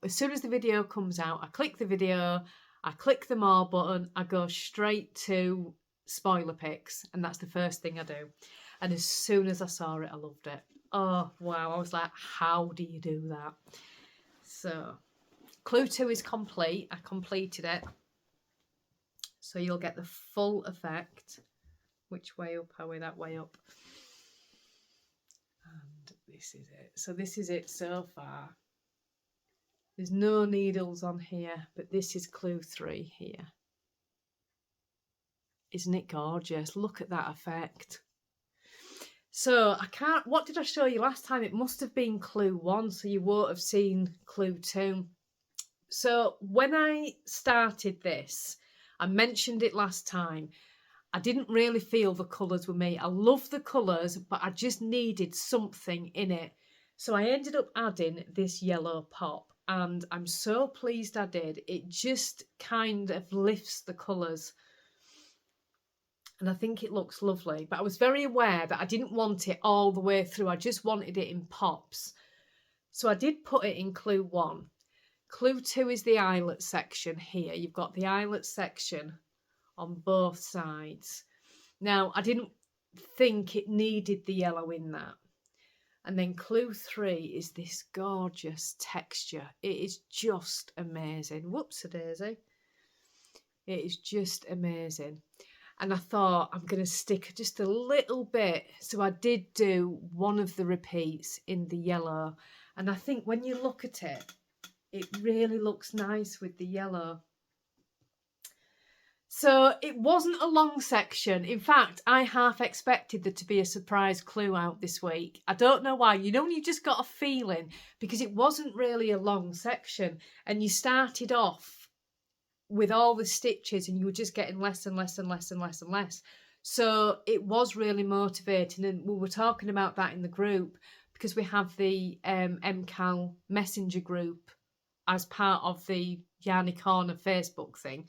soon as the video comes out, I click the video, I click the more button, I go straight to spoiler pics, and that's the first thing I do. And as soon as I saw it, I loved it. Oh, wow. I was like, how do you do that? So, clue 2 is complete. I completed it. So you'll get the full effect. Which way up? Are we that way up? And this is it. So this is it so far. There's no needles on here, but this is clue 3 here. Isn't it gorgeous? Look at that effect. So I can't, what did I show you last time? It must have been clue 1, so you won't have seen clue 2. So when I started this, I mentioned it last time, I didn't really feel the colours were me. I love the colours, but I just needed something in it. So I ended up adding this yellow pop, and I'm so pleased I did. It just kind of lifts the colours, and I think it looks lovely. But I was very aware that I didn't want it all the way through. I just wanted it in pops. So I did put it in clue 1. Clue 2 is the eyelet section here. You've got the eyelet section on both sides. Now, I didn't think it needed the yellow in that. And then clue 3 is this gorgeous texture. It is just amazing. Whoops-a-daisy. It is just amazing. And I thought, I'm going to stick just a little bit. So I did do one of the repeats in the yellow. And I think when you look at it, it really looks nice with the yellow. So it wasn't a long section. In fact, I half expected there to be a surprise clue out this week. I don't know why. You know when you just got a feeling, because it wasn't really a long section, and you started off with all the stitches and you were just getting less and less and less and less and less. So it was really motivating, and we were talking about that in the group because we have the MCAL messenger group as part of the Yarny Corner Facebook thing.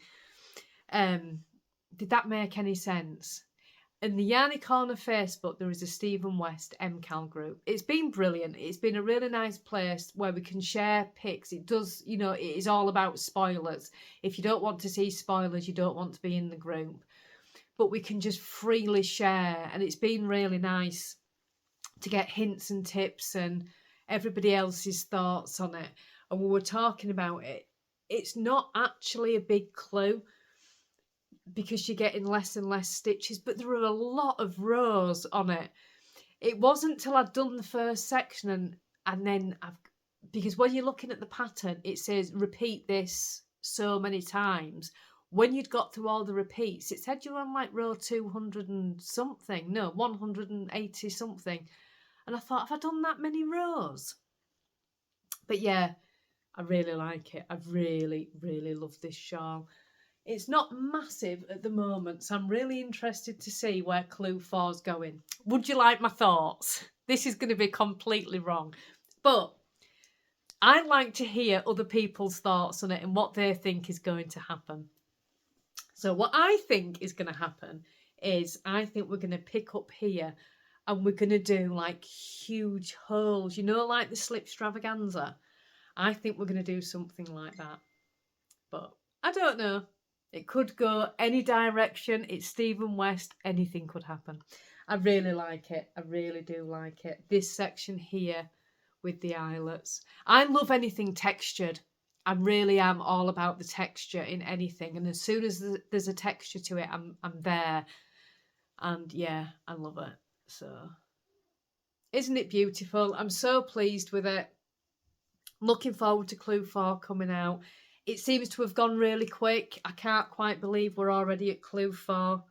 Did that make any sense? In the Yarny Corner Facebook, there is a Stephen West MCAL group. It's been brilliant. It's been a really nice place where we can share pics. It does, you know, it is all about spoilers. If you don't want to see spoilers, you don't want to be in the group. But we can just freely share, and it's been really nice to get hints and tips and everybody else's thoughts on it. And we were talking about it. It's not actually a big clue, because you're getting less and less stitches, but there are a lot of rows on it. It wasn't till I'd done the first section and then because when you're looking at the pattern, it says repeat this so many times. When you'd got through all the repeats, it said you were on like row 200 and something, no, 180 something. And I thought, have I done that many rows? But yeah, I really like it. I really, really love this shawl. It's not massive at the moment, so I'm really interested to see where clue 4's going. Would you like my thoughts? This is going to be completely wrong, but I'd like to hear other people's thoughts on it and what they think is going to happen. So what I think is going to happen is I think we're going to pick up here and we're going to do like huge holes, you know, like the slip extravaganza. I think we're going to do something like that, but I don't know. It could go any direction. It's Stephen West. Anything could happen. I really like it. I really do like it. This section here with the eyelets. I love anything textured. I really am all about the texture in anything. And as soon as there's a texture to it, I'm there. And yeah, I love it. So, isn't it beautiful? I'm so pleased with it. Looking forward to clue 4 coming out. It seems to have gone really quick. I can't quite believe we're already at clue 4.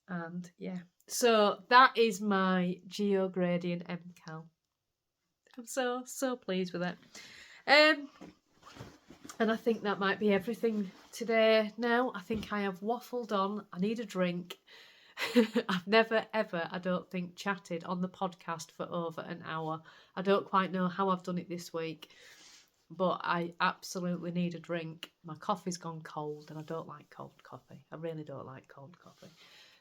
And yeah, so that is my Geo Gradient MCAL. I'm so pleased with it. And I think that might be everything today now. I think I have waffled on. I need a drink. I've never ever, I don't think, chatted on the podcast for over an hour. I don't quite know how I've done it this week, but I absolutely need a drink. My coffee's gone cold and I don't like cold coffee. I really don't like cold coffee.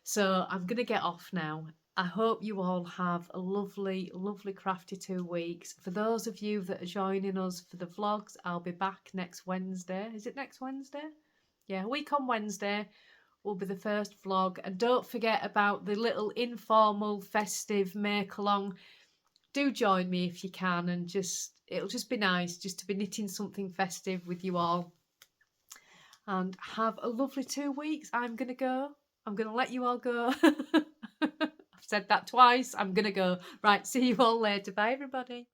So I'm going to get off now. I hope you all have a lovely, lovely crafty 2 weeks. For those of you that are joining us for the vlogs, I'll be back next Wednesday. Is it next Wednesday? Yeah, a week on Wednesday will be the first vlog. And don't forget about the little informal, festive make-along. Do join me if you can, and it'll just be nice just to be knitting something festive with you all. And have a lovely 2 weeks. I'm going to go. I'm going to let you all go. I've said that twice. I'm going to go. Right, see you all later. Bye, everybody.